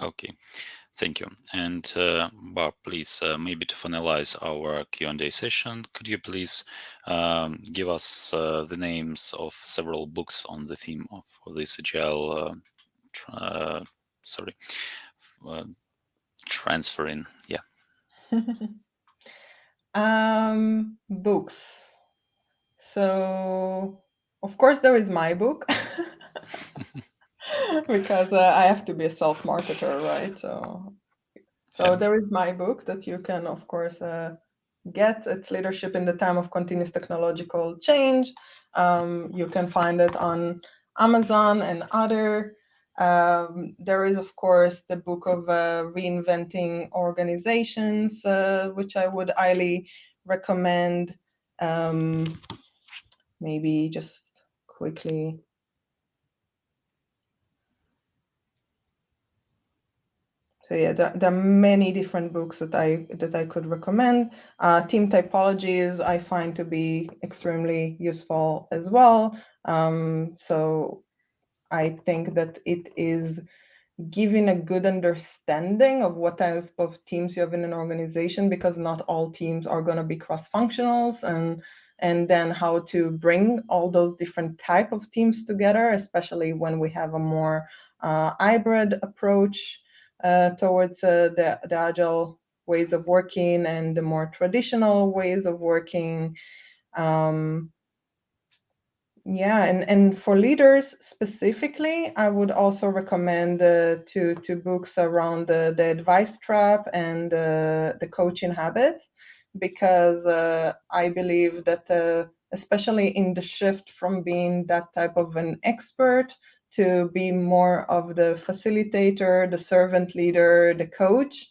Okay, thank you. And Barb, please, maybe to finalize our Q&A session, could you please give us the names of several books on the theme of this agile transferring? Yeah. Books. So of course there is my book because I have to be a self-marketer, right? So Yeah. there is my book that you can, of course, get. It's Leadership in the Time of Continuous Technological Change. You can find it on Amazon and other. There is, of course, the book of Reinventing Organizations, which I would highly recommend. Maybe just quickly. So yeah, there are many different books that I could recommend. Team typologies I find to be extremely useful as well. So I think that it is giving a good understanding of what type of teams you have in an organization, because not all teams are going to be cross-functionals, and then how to bring all those different type of teams together, especially when we have a more hybrid approach towards the agile ways of working and the more traditional ways of working. Yeah, and for leaders specifically, I would also recommend two books around the advice trap and the coaching habit, because I believe that especially in the shift from being that type of an expert to be more of the facilitator, the servant leader, the coach,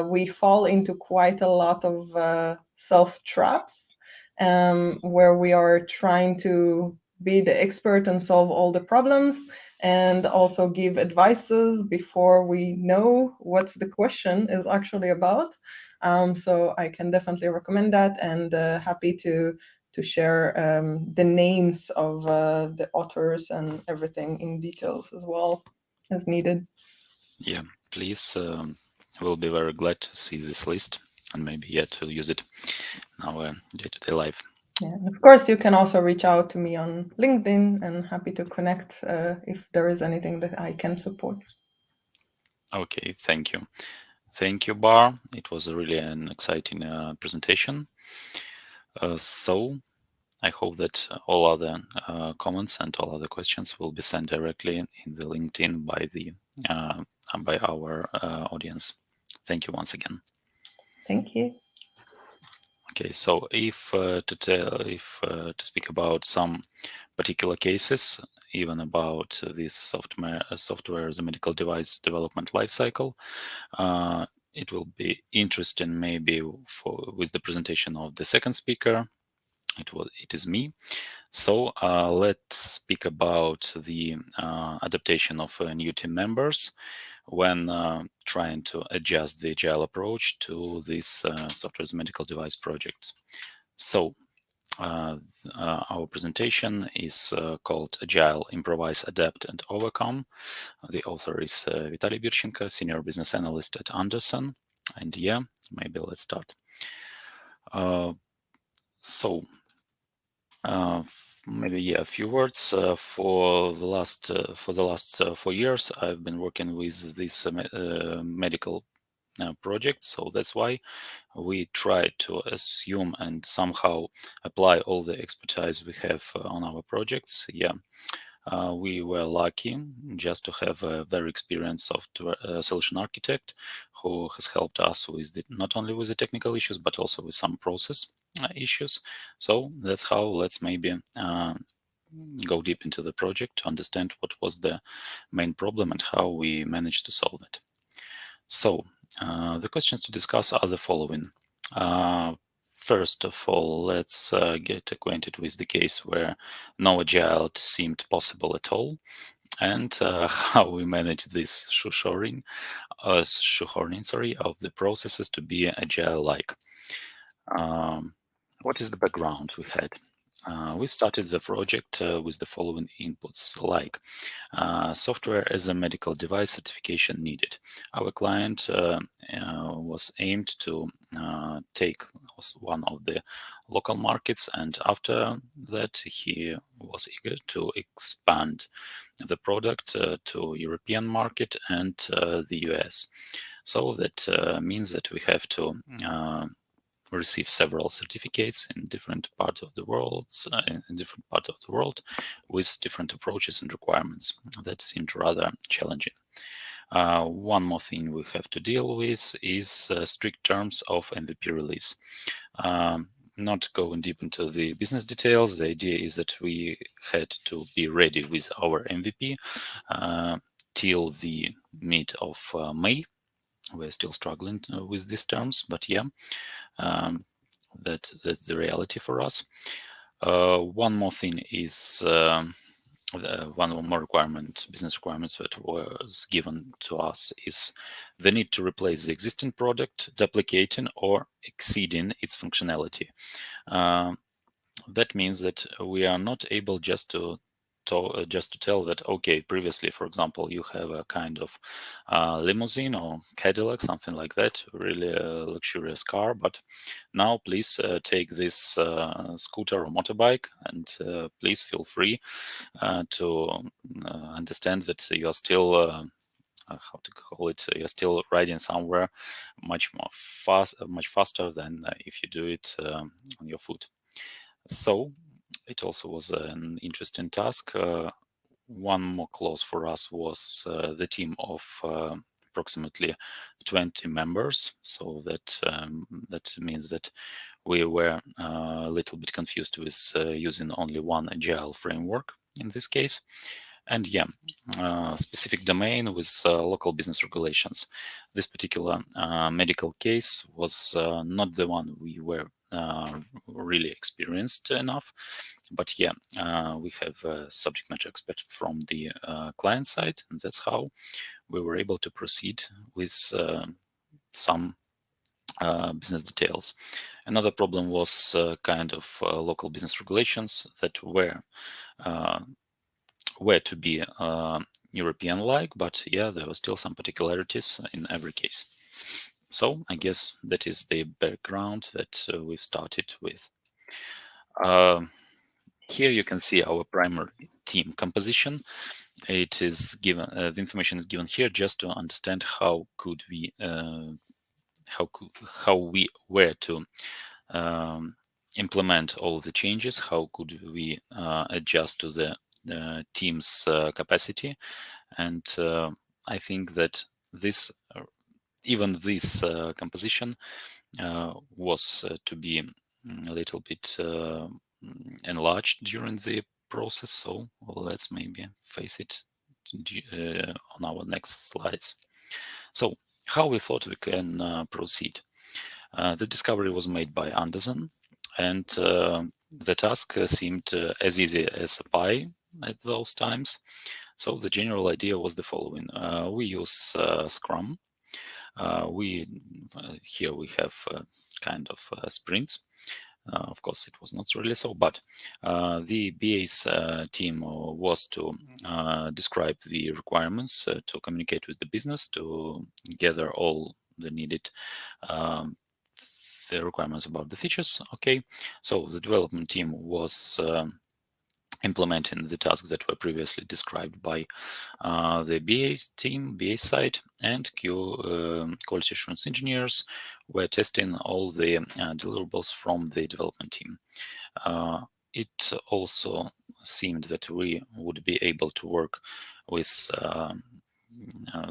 we fall into quite a lot of self-traps, where we are trying to be the expert and solve all the problems, and also give advices before we know what the question is actually about. So I can definitely recommend that, and happy to share the names of the authors and everything in details as well as needed. Yeah, please. We'll be very glad to see this list and maybe to use it in our day-to-day life. Yeah, of course, you can also reach out to me on LinkedIn, and happy to connect if there is anything that I can support. Okay, thank you. Thank you, Bar. It was really an exciting presentation. So I hope that all other comments and all other questions will be sent directly in the LinkedIn by our audience. Thank you once again. Thank you. Okay, so if to speak about some particular cases, even about this software as a medical device development lifecycle, it will be interesting maybe with the presentation of the second speaker. It is me. So let's speak about the adaptation of new team members when trying to adjust the agile approach to this software as a medical device projects. So our presentation is called Agile, Improvise, Adapt, and Overcome. The author is Vitali Birchanka, Senior Business Analyst at Andersen. And yeah, maybe let's start. So maybe a few words. For the last 4 years, I've been working with this medical project, so that's why we try to assume and somehow apply all the expertise we have on our projects. Yeah, we were lucky just to have a very experienced software solution architect who has helped us with not only with the technical issues but also with some process issues. So that's how let's maybe go deep into the project to understand what was the main problem and how we managed to solve it. So the questions to discuss are the following. First of all, let's get acquainted with the case where no agile seemed possible at all, and how we manage this shoehorning, of the processes to be agile-like. What is the background we had? We started the project with the following inputs, like software as a medical device certification needed. Our client was aimed to take one of the local markets, and after that he was eager to expand the product to European market and the US. So that means that we have to receive several certificates in different parts of the world, with different approaches and requirements. That seemed rather challenging. One more thing we have to deal with is strict terms of MVP release. Not going deep into the business details, the idea is that we had to be ready with our MVP till the mid of May. We're still struggling with these terms, but yeah, that's the reality for us. One more thing is one more requirement, business requirements that was given to us is the need to replace the existing product, duplicating or exceeding its functionality. That means that we are not able just to tell that, okay, previously, for example, you have a kind of limousine or Cadillac, something like that, really a luxurious car, but now please take this scooter or motorbike, and please feel free to understand that you are still how to call it, you're still riding somewhere much faster than if you do it on your foot. So it also was an interesting task. One more clause for us was the team of approximately 20 members. So that means that we were a little bit confused with using only one agile framework in this case. And yeah, specific domain with local business regulations. This particular medical case was not the one we were really experienced enough. But yeah, we have a subject matter expert from the client side, and that's how we were able to proceed with some business details. Another problem was kind of local business regulations that were to be European-like, but yeah, there were still some particularities in every case. So I guess that is the background that we've started with. Here you can see our primary team composition. It is given, the information is given here just to understand how we were to implement all the changes, how could we adjust to the team's capacity. And I think that even this composition was to be a little bit enlarged during the process. So let's maybe face it on our next slides. So how we thought we can proceed. The discovery was made by Andersen, and the task seemed as easy as a pie at those times. So the general idea was the following. We use Scrum. Here we have kind of sprints. Of course, it was not really so, but the BA's team was to describe the requirements, to communicate with the business, to gather all the needed the requirements about the features. Okay, so the development team was implementing the tasks that were previously described by the BA side, and quality assurance engineers were testing all the deliverables from the development team. It also seemed that we would be able to work with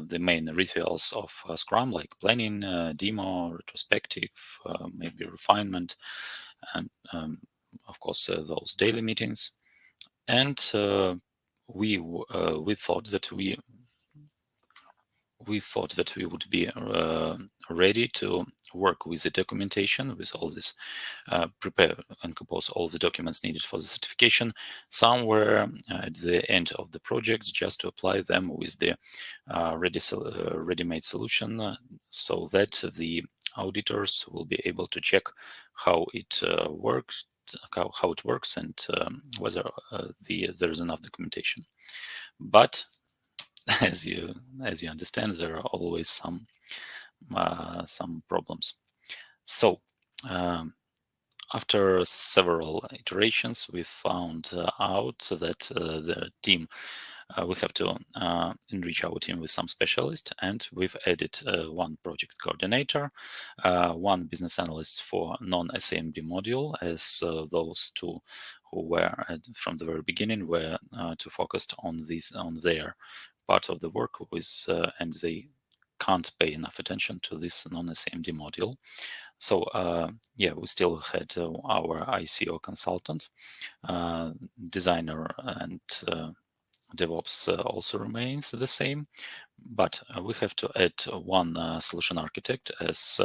the main rituals of Scrum, like planning, demo, retrospective, maybe refinement, and of course those daily meetings. And we thought that we would be ready to work with the documentation, with all this, prepare and compose all the documents needed for the certification somewhere at the end of the project, just to apply them with the ready-made solution, so that the auditors will be able to check how it works, and whether there's enough documentation. But as you understand, there are always some problems. So after several iterations, we found out that the team we have to enrich our team with some specialists, and we've added one project coordinator, one business analyst for non-SAMD module, as those two who were from the very beginning were too focused on their part of the work with, and they can't pay enough attention to this non-SAMD module. So yeah, we still had our ICO consultant, designer, and DevOps also remains the same, but we have to add one solution architect, as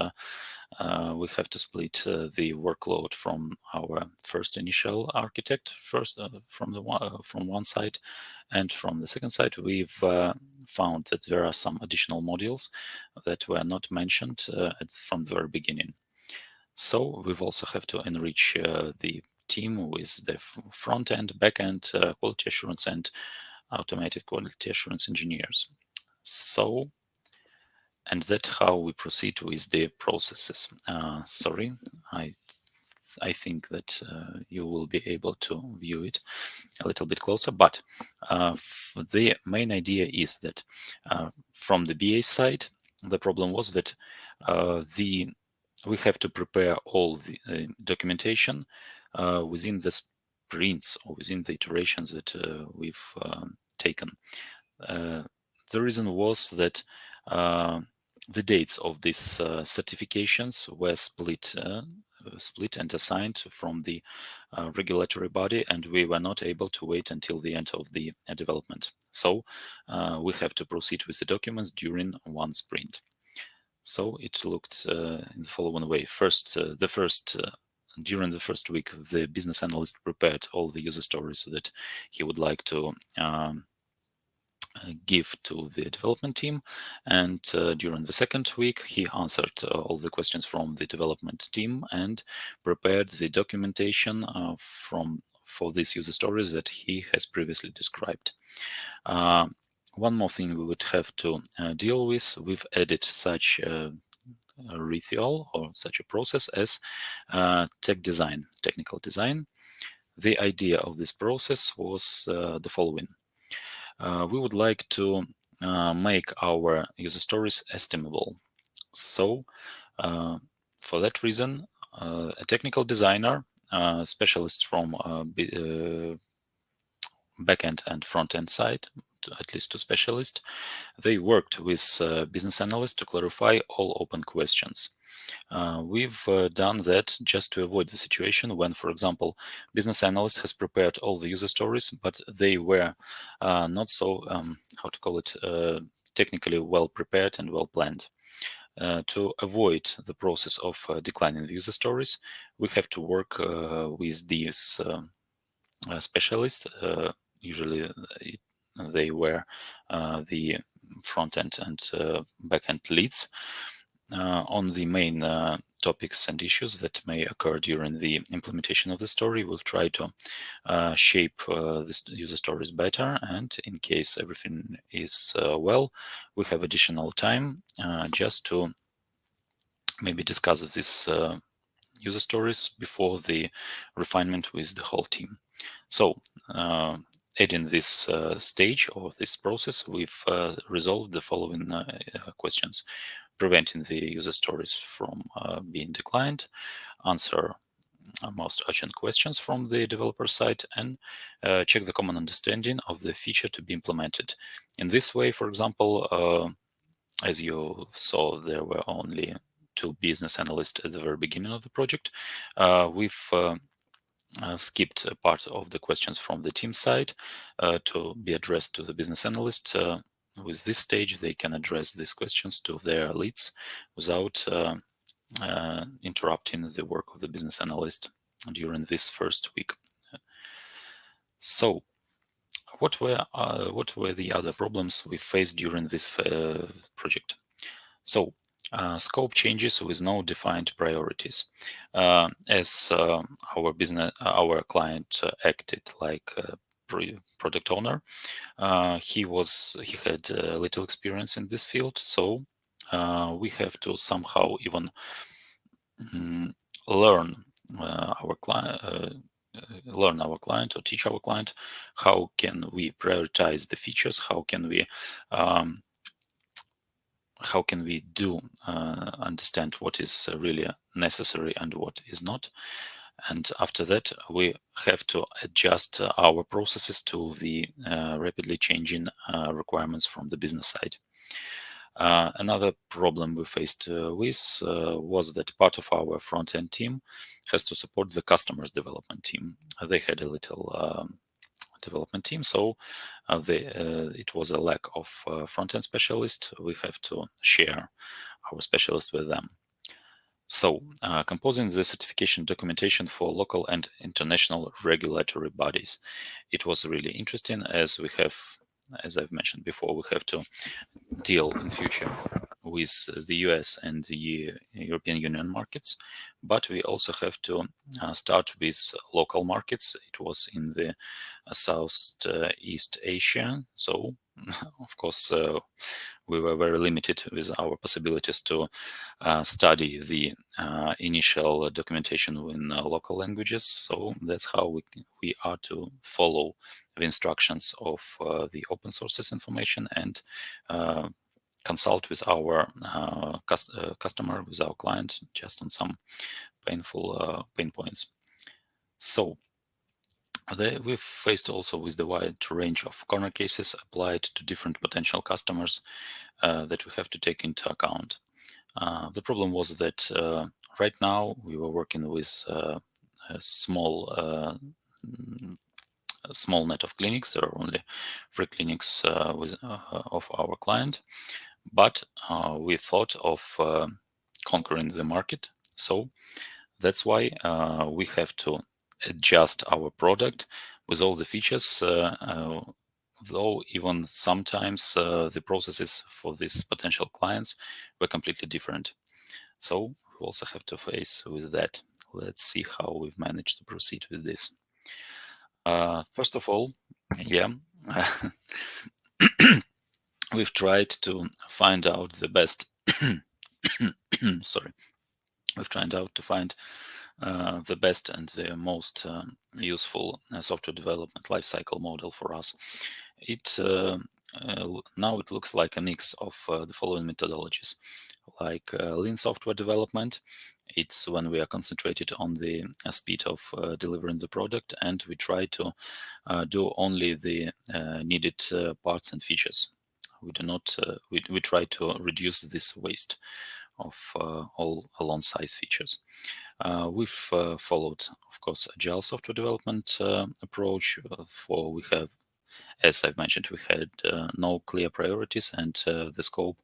we have to split the workload from our first initial architect from one side, and from the second side we've found that there are some additional modules that were not mentioned from the very beginning. So we've also have to enrich the team with the front end, back end, quality assurance, and automated quality assurance engineers. So, and that's how we proceed with the processes. Sorry, I think that you will be able to view it a little bit closer, but the main idea is that from the BA side, the problem was that we have to prepare all the documentation within the sprints or within the iterations that we've taken. The reason was that the dates of these certifications were split and assigned from the regulatory body, and we were not able to wait until the end of the development. So we have to proceed with the documents during one sprint. So it looked in the following way. First, the first during the first week, the business analyst prepared all the user stories that he would like to give to the development team, and during the second week he answered all the questions from the development team and prepared the documentation for these user stories that he has previously described. One more thing we would have to deal with, we've added such a ritual or such a process as technical design. The idea of this process was the following. We would like to make our user stories estimable. So for that reason, a technical designer, specialists from backend and front-end side, at least two specialists, they worked with business analysts to clarify all open questions. We've done that just to avoid the situation when, for example, business analyst has prepared all the user stories, but they were not so, how to call it, technically well prepared and well planned. To avoid the process of declining the user stories, we have to work with these specialists. Usually they were the front-end and back-end leads on the main topics and issues that may occur during the implementation of the story. We'll try to shape the user stories better, and in case everything is well, we have additional time just to maybe discuss this user stories before the refinement with the whole team. So adding this stage or this process, we've resolved the following questions: preventing the user stories from being declined, answer most urgent questions from the developer side, and check the common understanding of the feature to be implemented. In this way, for example, as you saw, there were only 2 business analysts at the very beginning of the project. We've skipped a part of the questions from the team side to be addressed to the business analyst. With this stage, they can address these questions to their leads without interrupting the work of the business analyst during this first week. So, what were the other problems we faced during this project? So, scope changes with no defined priorities. As our client acted like a product owner, he had little experience in this field, so we have to somehow even learn our client or teach our client how can we prioritize the features, how can we do understand what is really necessary and what is not. And after that, we have to adjust our processes to the rapidly changing requirements from the business side. Another problem we faced with was that part of our front-end team has to support the customer's development team. They had a little development team, so it was a lack of front-end specialists. We have to share our specialists with them. So, composing the certification documentation for local and international regulatory bodies. It was really interesting, as I've mentioned before, we have to deal in future with the US and the European Union markets, but we also have to start with local markets. It was in the Southeast Asia, so of course we were very limited with our possibilities to study the initial documentation in local languages. So that's how we are to follow the instructions of the open sources information and consult with our customer, with our client, just on some pain points. So we've faced also with the wide range of corner cases applied to different potential customers that we have to take into account. The problem was that right now we were working with a small net of clinics. There are only 3 clinics of our client, but we thought of conquering the market. So That's why we have to adjust our product with all the features, though even sometimes the processes for these potential clients were completely different. So we also have to face with that. Let's see how we've managed to proceed with this. First of all, yeah, we've tried to find out the best. Sorry, we've tried out to find the best and the most useful software development lifecycle model for us. Now it looks like a mix of the following methodologies, like lean software development. It's when we are concentrated on the speed of delivering the product, and we try to do only the needed parts and features. We do not. We try to reduce this waste of all alone size features. We've followed, of course, Agile software development approach. For we have, as I've mentioned, we had no clear priorities, and the scope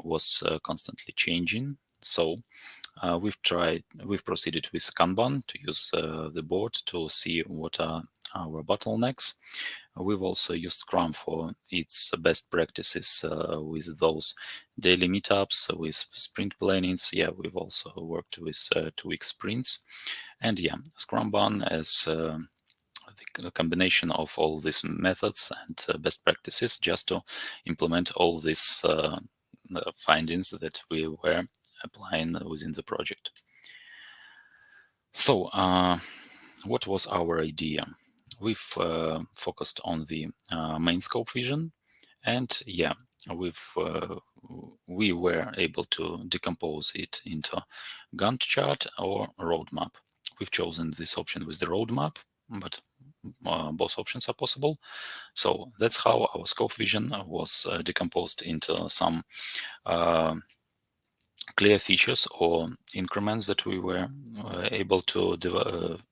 was constantly changing. So we've proceeded with Kanban to use the board to see what are our bottlenecks. We've also used Scrum for its best practices with those daily meetups, with sprint plannings. Yeah, we've also worked with 2-week sprints. And yeah, Scrum Ban as the combination of all these methods and best practices just to implement all these findings that we were applying within the project. So, what was our idea? We've focused on the main scope vision, and yeah, we were able to decompose it into Gantt chart or roadmap. We've chosen this option with the roadmap, but both options are possible. So that's how our scope vision was decomposed into some clear features or increments that we were able to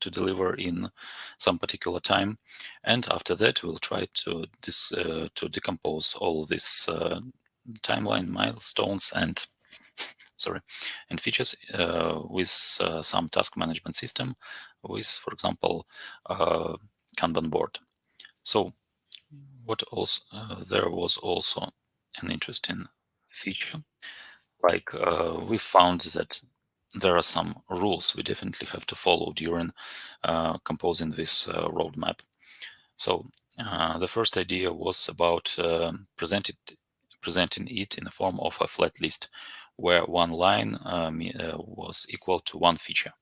deliver in some particular time, and after that we'll try to decompose all these timeline milestones and features with some task management system, with, for example, Kanban board. So what else? There was also an interesting feature. Like we found that there are some rules we definitely have to follow during composing this roadmap. So the first idea was about presenting it in the form of a flat list, where one line was equal to one feature.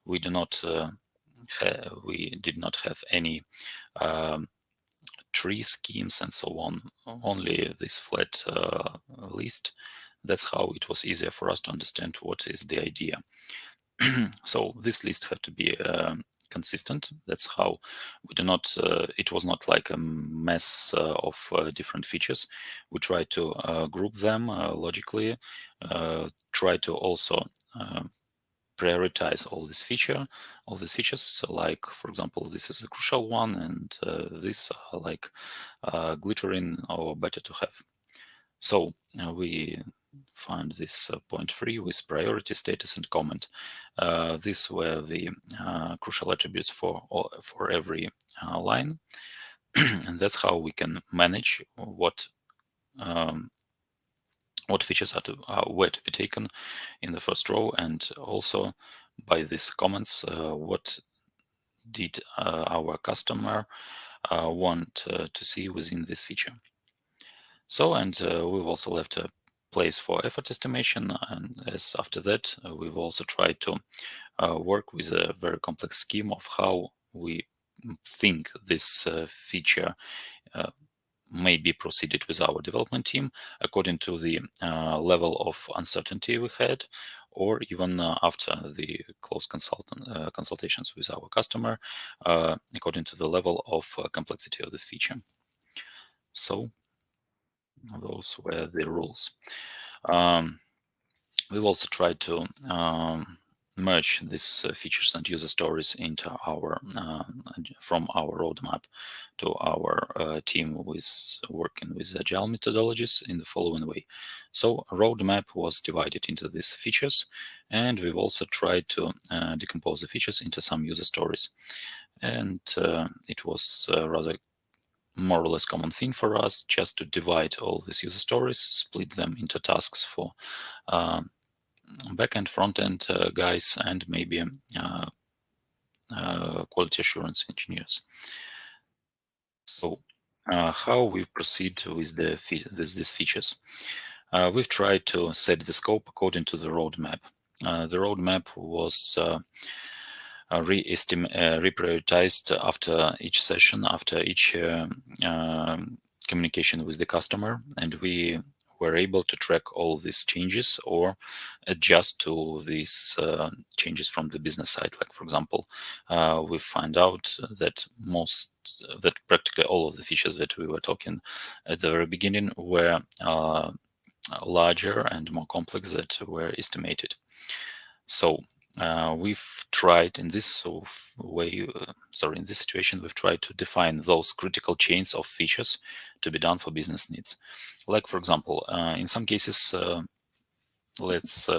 We did not have any tree schemes and so on, only this flat list. That's how it was easier for us to understand what is the idea. So this list had to be consistent. That's how we do not, it was not like a mess of different features. We try to group them logically, try to also prioritize all these features. So like, for example, this is a crucial one, and these are like glittering or better to have. So we find this point 3 with priority, status, and comment. These were the crucial attributes for every line, and that's how we can manage what features were to be taken in the first row, and also by these comments, what did our customer want to see within this feature. So, and we've also left a place for effort estimation, and as after that, we've also tried to work with a very complex scheme of how we think this feature may be proceeded with our development team according to the level of uncertainty we had, or even after the close consultations with our customer, according to the level of complexity of this feature. So those were the rules. We've also tried to merge these features and user stories into our from our roadmap to our team with working with agile methodologies in the following way. So a roadmap was divided into these features, and we've also tried to decompose the features into some user stories. And it was rather more or less common thing for us just to divide all these user stories, split them into tasks for backend, front-end guys, and maybe quality assurance engineers. So how we proceed with these features? We've tried to set the scope according to the roadmap. The roadmap was reprioritized after each session, after each communication with the customer, and we were able to track all these changes or adjust to these changes from the business side. Like, for example, we find out that practically all of the features that we were talking at the very beginning were larger and more complex than were estimated. So we've tried in this way, in this situation, we've tried to define those critical chains of features to be done for business needs. Like, for example, in some cases, let's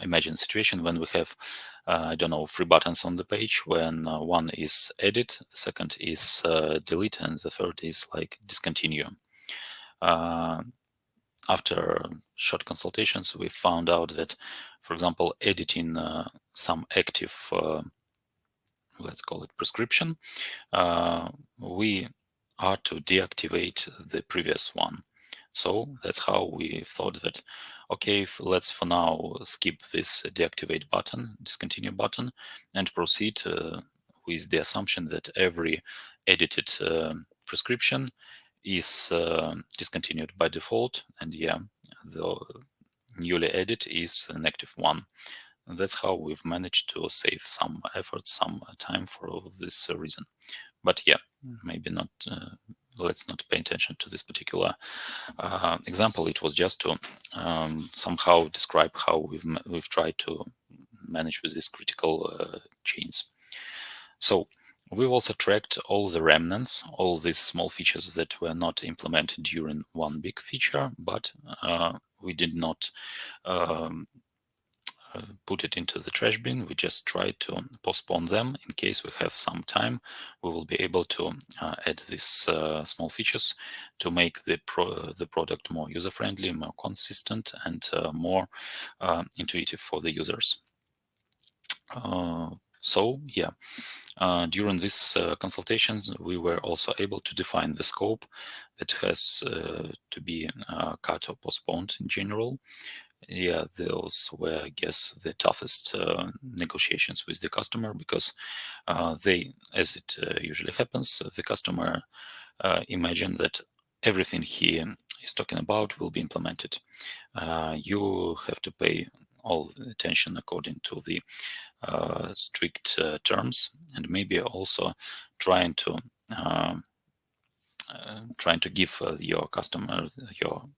imagine a situation when we have, I don't know, 3 buttons on the page, when one is edit, the second is delete, and the third is like discontinue. After short consultations, we found out that, for example, editing some active, let's call it prescription, we are to deactivate the previous one. So that's how we thought that, okay, let's for now skip this deactivate button, discontinue button, and proceed with the assumption that every edited prescription is discontinued by default, and the newly added is an active one. And that's how we've managed to save some effort, some time for this reason. But maybe not. Let's not pay attention to this particular example. It was just to somehow describe how we've tried to manage with these critical chains. So we've also tracked all the remnants, all these small features that were not implemented during one big feature, but we did not put it into the trash bin. We just tried to postpone them. In case we have some time, we will be able to add these small features to make the product more user-friendly, more consistent, and more intuitive for the users. During these consultations, we were also able to define the scope that has to be cut or postponed in general. Those were, I guess, the toughest negotiations with the customer, because they, as it usually happens, the customer imagine that everything he is talking about will be implemented. You have to pay all the attention according to the strict terms, and maybe also trying to give your customer your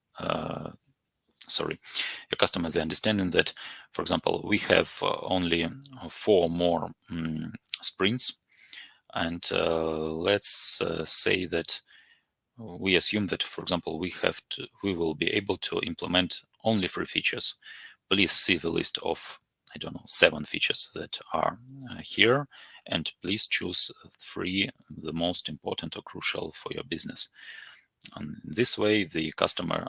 customer the understanding that, for example, we have only 4 more sprints, and let's say that we assume that, for example, we will be able to implement only 3 features. Please see the list of, I don't know, 7 features that are here, and please choose 3 the most important or crucial for your business. And this way, the customer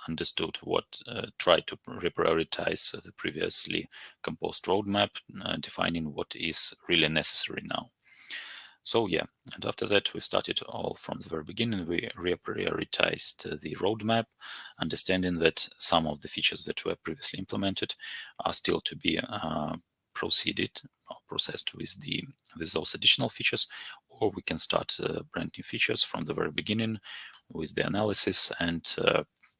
understood tried to reprioritize the previously composed roadmap, defining what is really necessary now. So and after that, we started all from the very beginning. We reprioritized the roadmap, understanding that some of the features that were previously implemented are still to be proceeded or processed with those additional features, or we can start brand new features from the very beginning with the analysis and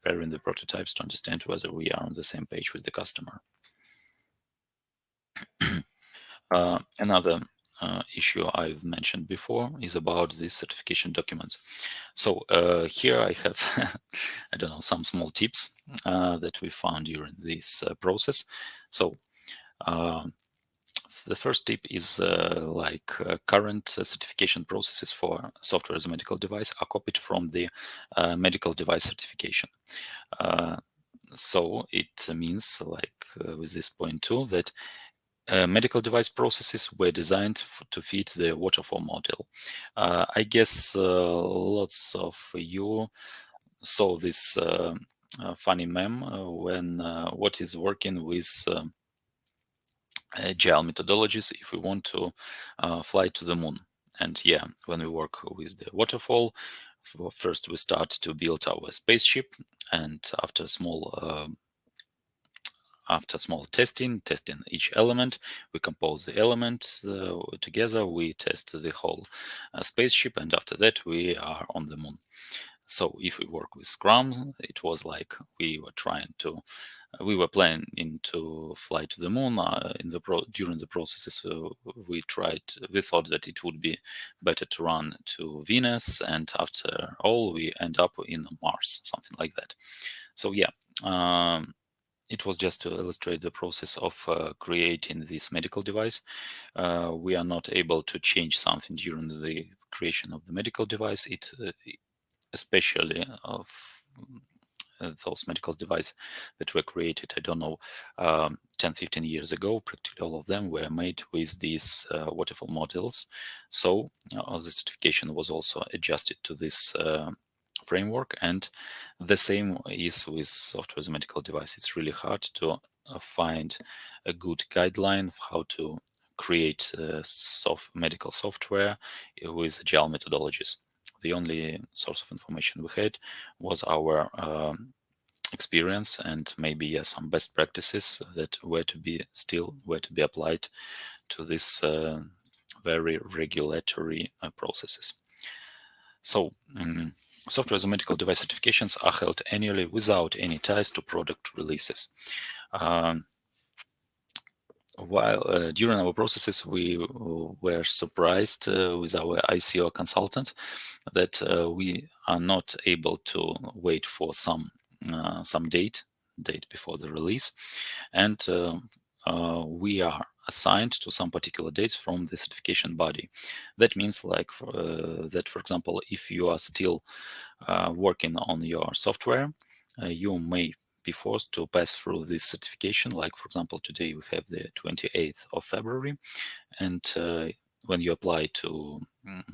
pairing the prototypes to understand whether we are on the same page with the customer. Another issue I've mentioned before is about the certification documents. So here I have, I don't know, some small tips that we found during this process. So The first tip is current certification processes for software as a medical device are copied from the medical device certification. So it means, with this point too, that medical device processes were designed to fit the waterfall model. I guess lots of you saw this funny meme when what is working with Agile methodologies if we want to fly to the moon. And yeah, when we work with the waterfall, first we start to build our spaceship, and after small testing each element, we compose the element together, we test the whole spaceship, and after that we are on the moon. So if we work with Scrum, it was like we were planning to fly to the moon. During the processes, we thought that it would be better to run to Venus, and after all, we end up in Mars, something like that. So yeah, it was just to illustrate the process of creating this medical device. We are not able to change something during the creation of the medical device. Especially of those medical devices that were created, I don't know, 10, 15 years ago, practically all of them were made with these waterfall models. So the certification was also adjusted to this framework. And the same is with software as a medical device. It's really hard to find a good guideline of how to create medical software with agile methodologies. The only source of information we had was our experience and maybe some best practices that were to be applied to this very regulatory processes. So software as a medical device certifications are held annually without any ties to product releases. While during our processes, we were surprised with our ICO consultant that we are not able to wait for some date before the release, and we are assigned to some particular dates from the certification body. That means, for example, if you are still working on your software, you may be forced to pass through this certification. Like, for example, today we have the 28th of February, and when you apply to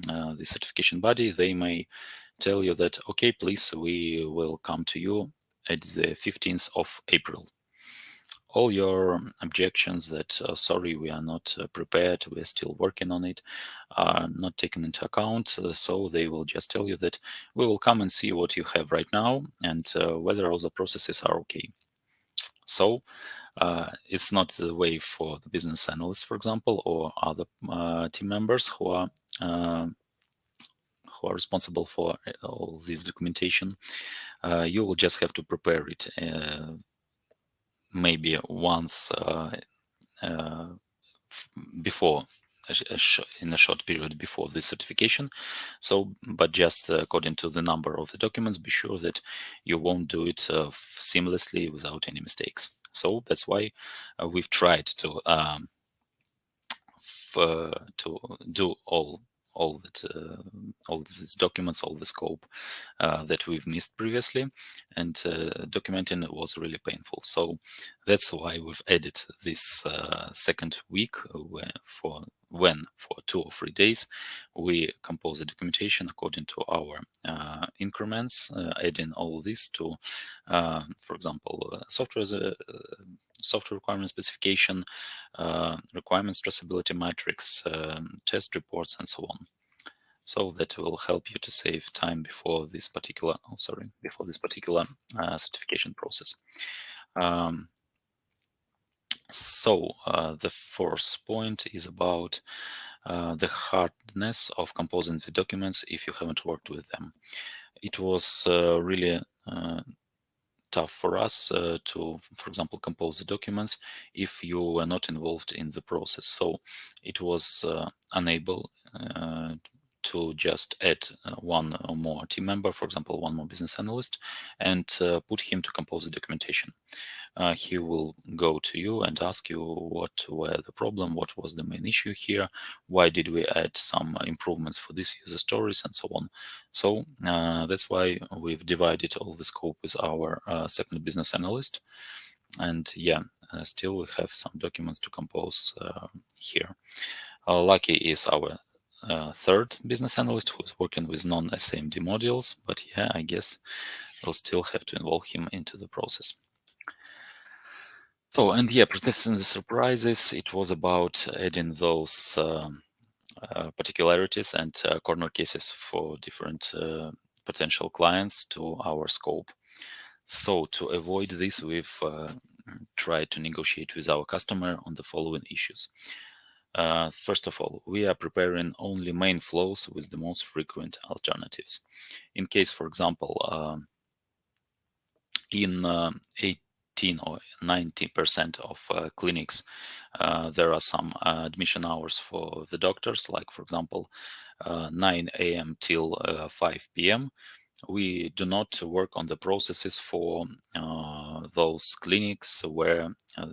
the certification body, they may tell you that, okay, please, we will come to you at the 15th of April. All your objections that, sorry, we are not prepared, we are still working on it, are not taken into account. So they will just tell you that we will come and see what you have right now and whether all the processes are okay. So it's not the way for the business analyst, for example, or other team members who are responsible for all this documentation. You will just have to prepare it maybe once before in a short period before the certification. So, but just according to the number of the documents, be sure that you won't do it seamlessly without any mistakes. So that's why we've tried to do all these documents, all the scope that we've missed previously, and documenting was really painful. So that's why we've added this second week for 2 or 3 days we compose the documentation according to our increments, adding all this to, for example, software requirement specification, requirements traceability matrix, test reports, and so on. So that will help you to save time before this particular certification process. So the fourth point is about the hardness of composing the documents if you haven't worked with them. It was really tough for us to, for example, compose the documents if you were not involved in the process. So it was unable to just add one more team member, for example, one more business analyst, and put him to compose the documentation. He will go to you and ask you what were the problem, what was the main issue here, why did we add some improvements for this user stories, and so on. So that's why we've divided all the scope with our second business analyst. And yeah, still we have some documents to compose here. Lucky is our third business analyst who is working with non-SAMD modules, but yeah, I guess we'll still have to involve him into the process. So, and yeah, protesting the surprises, it was about adding those particularities and corner cases for different potential clients to our scope. So to avoid this, we've tried to negotiate with our customer on the following issues. First of all, we are preparing only main flows with the most frequent alternatives. In case, for example, in 18 or 90% of clinics, there are some admission hours for the doctors, like, for example, 9 a.m. till 5 p.m. We do not work on the processes for those clinics where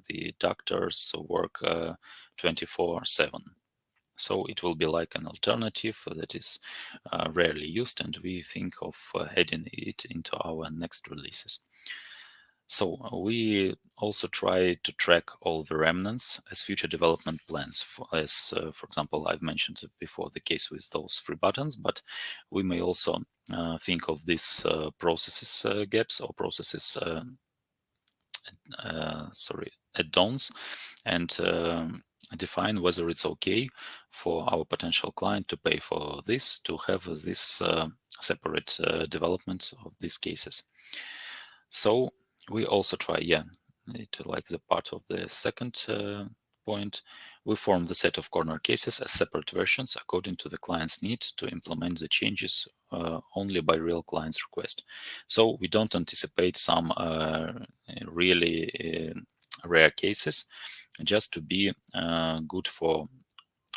the doctors work 24/7. So it will be like an alternative that is rarely used, and we think of adding it into our next releases. So we also try to track all the remnants as future development plans. For example, I've mentioned before the case with those free buttons, but we may also think of these processes gaps or processes add-ons, and define whether it's okay for our potential client to pay for this, to have this separate development of these cases. So we also try, like the part of the second point, we form the set of corner cases as separate versions according to the client's need to implement the changes only by real client's request. So we don't anticipate some really rare cases, just to be good for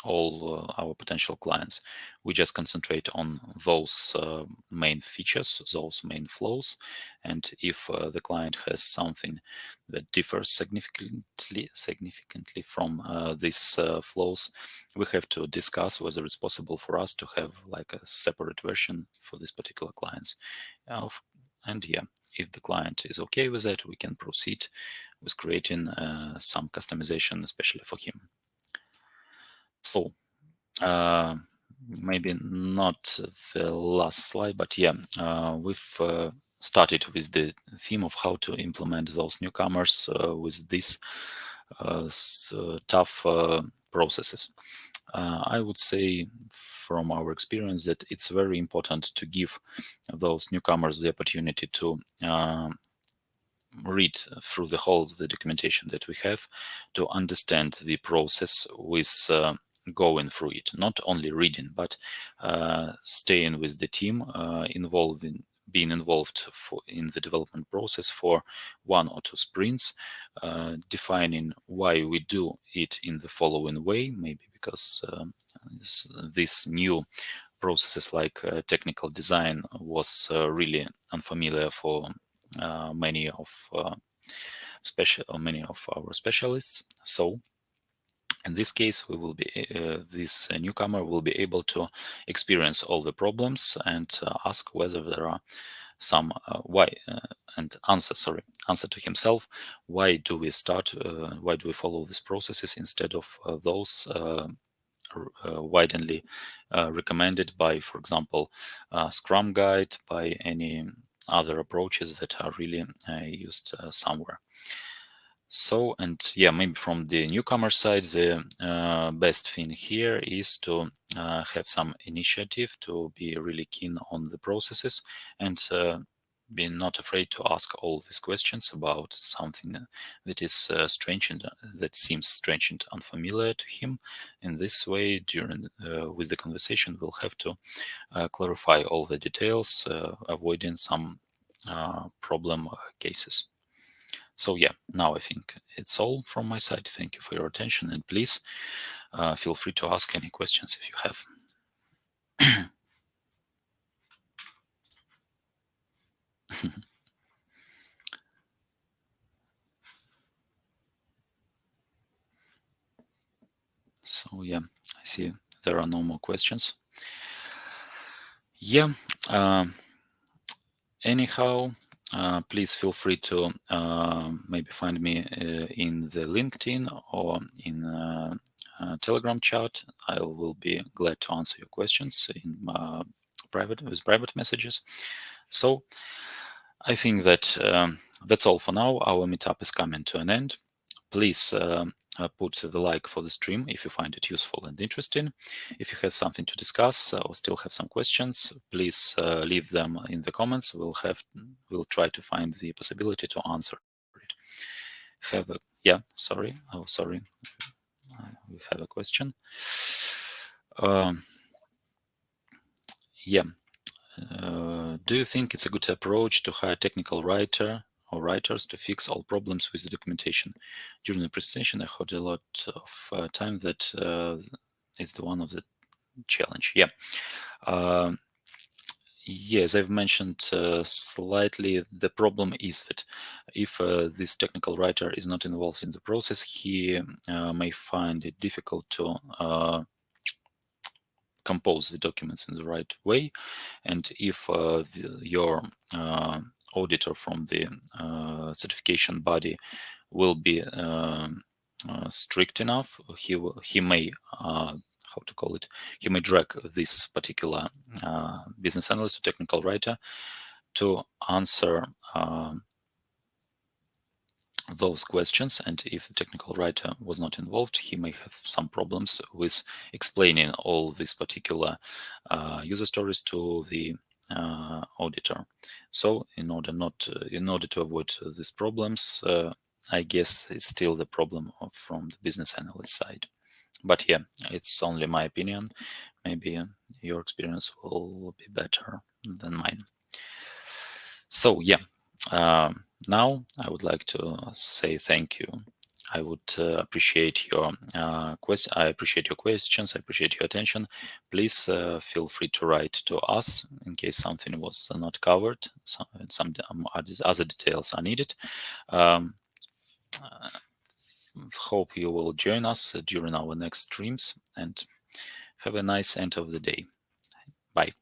all our potential clients. We just concentrate on those main features, those main flows, and if the client has something that differs significantly from these flows, we have to discuss whether it's possible for us to have like a separate version for these particular clients. And yeah, if the client is okay with that, we can proceed with creating some customization, especially for him. So maybe not the last slide, but yeah, we've started with the theme of how to implement those newcomers with these tough processes. I would say from our experience that it's very important to give those newcomers the opportunity to read through the whole of the documentation that we have, to understand the process with going through it, not only reading, but staying with the team, being involved in the development process for 1 or 2 sprints, defining why we do it in the following way, maybe because this new processes like technical design was really unfamiliar for many of our specialists. So in this case, we will be this newcomer will be able to experience all the problems and ask whether there are some and answer to himself, why do we follow these processes instead of those widely recommended by, for example, Scrum Guide, by any other approaches that are really used somewhere. So, and yeah, maybe from the newcomer side, the best thing here is to have some initiative, to be really keen on the processes, and be not afraid to ask all these questions about something that is strange and that seems strange and unfamiliar to him. In this way, during with the conversation, we'll have to clarify all the details, avoiding some problem cases. So yeah, now I think it's all from my side. Thank you for your attention, and please feel free to ask any questions if you have. So yeah, I see there are no more questions. Yeah. Anyhow, please feel free to maybe find me in the LinkedIn or in Telegram chat. I will be glad to answer your questions in private messages. So I think that that's all for now. Our meetup is coming to an end. Please put the like for the stream if you find it useful and interesting. If you have something to discuss or still have some questions, please leave them in the comments. We'll try to find the possibility to answer it. Sorry. Oh, sorry. We have a question. Yeah. Do you think it's a good approach to hire a technical writer or writers to fix all problems with the documentation? During the presentation, I heard a lot of time that it's the one of the challenge. Yeah. Yes, I've mentioned slightly. The problem is that if this technical writer is not involved in the process, he may find it difficult to compose the documents in the right way. And if your auditor from the certification body will be strict enough, he may how to call it, he may drag this particular business analyst or technical writer to answer those questions. And if the technical writer was not involved, he may have some problems with explaining all these particular user stories to the auditor. So in order to avoid these problems, I guess it's still the problem from the business analyst side. But yeah, it's only my opinion. Maybe your experience will be better than mine. So yeah, now I would like to say thank you. I would appreciate your I appreciate your questions. I appreciate your attention. Please feel free to write to us in case something was not covered. Some other details are needed. Hope you will join us during our next streams and have a nice end of the day. Bye.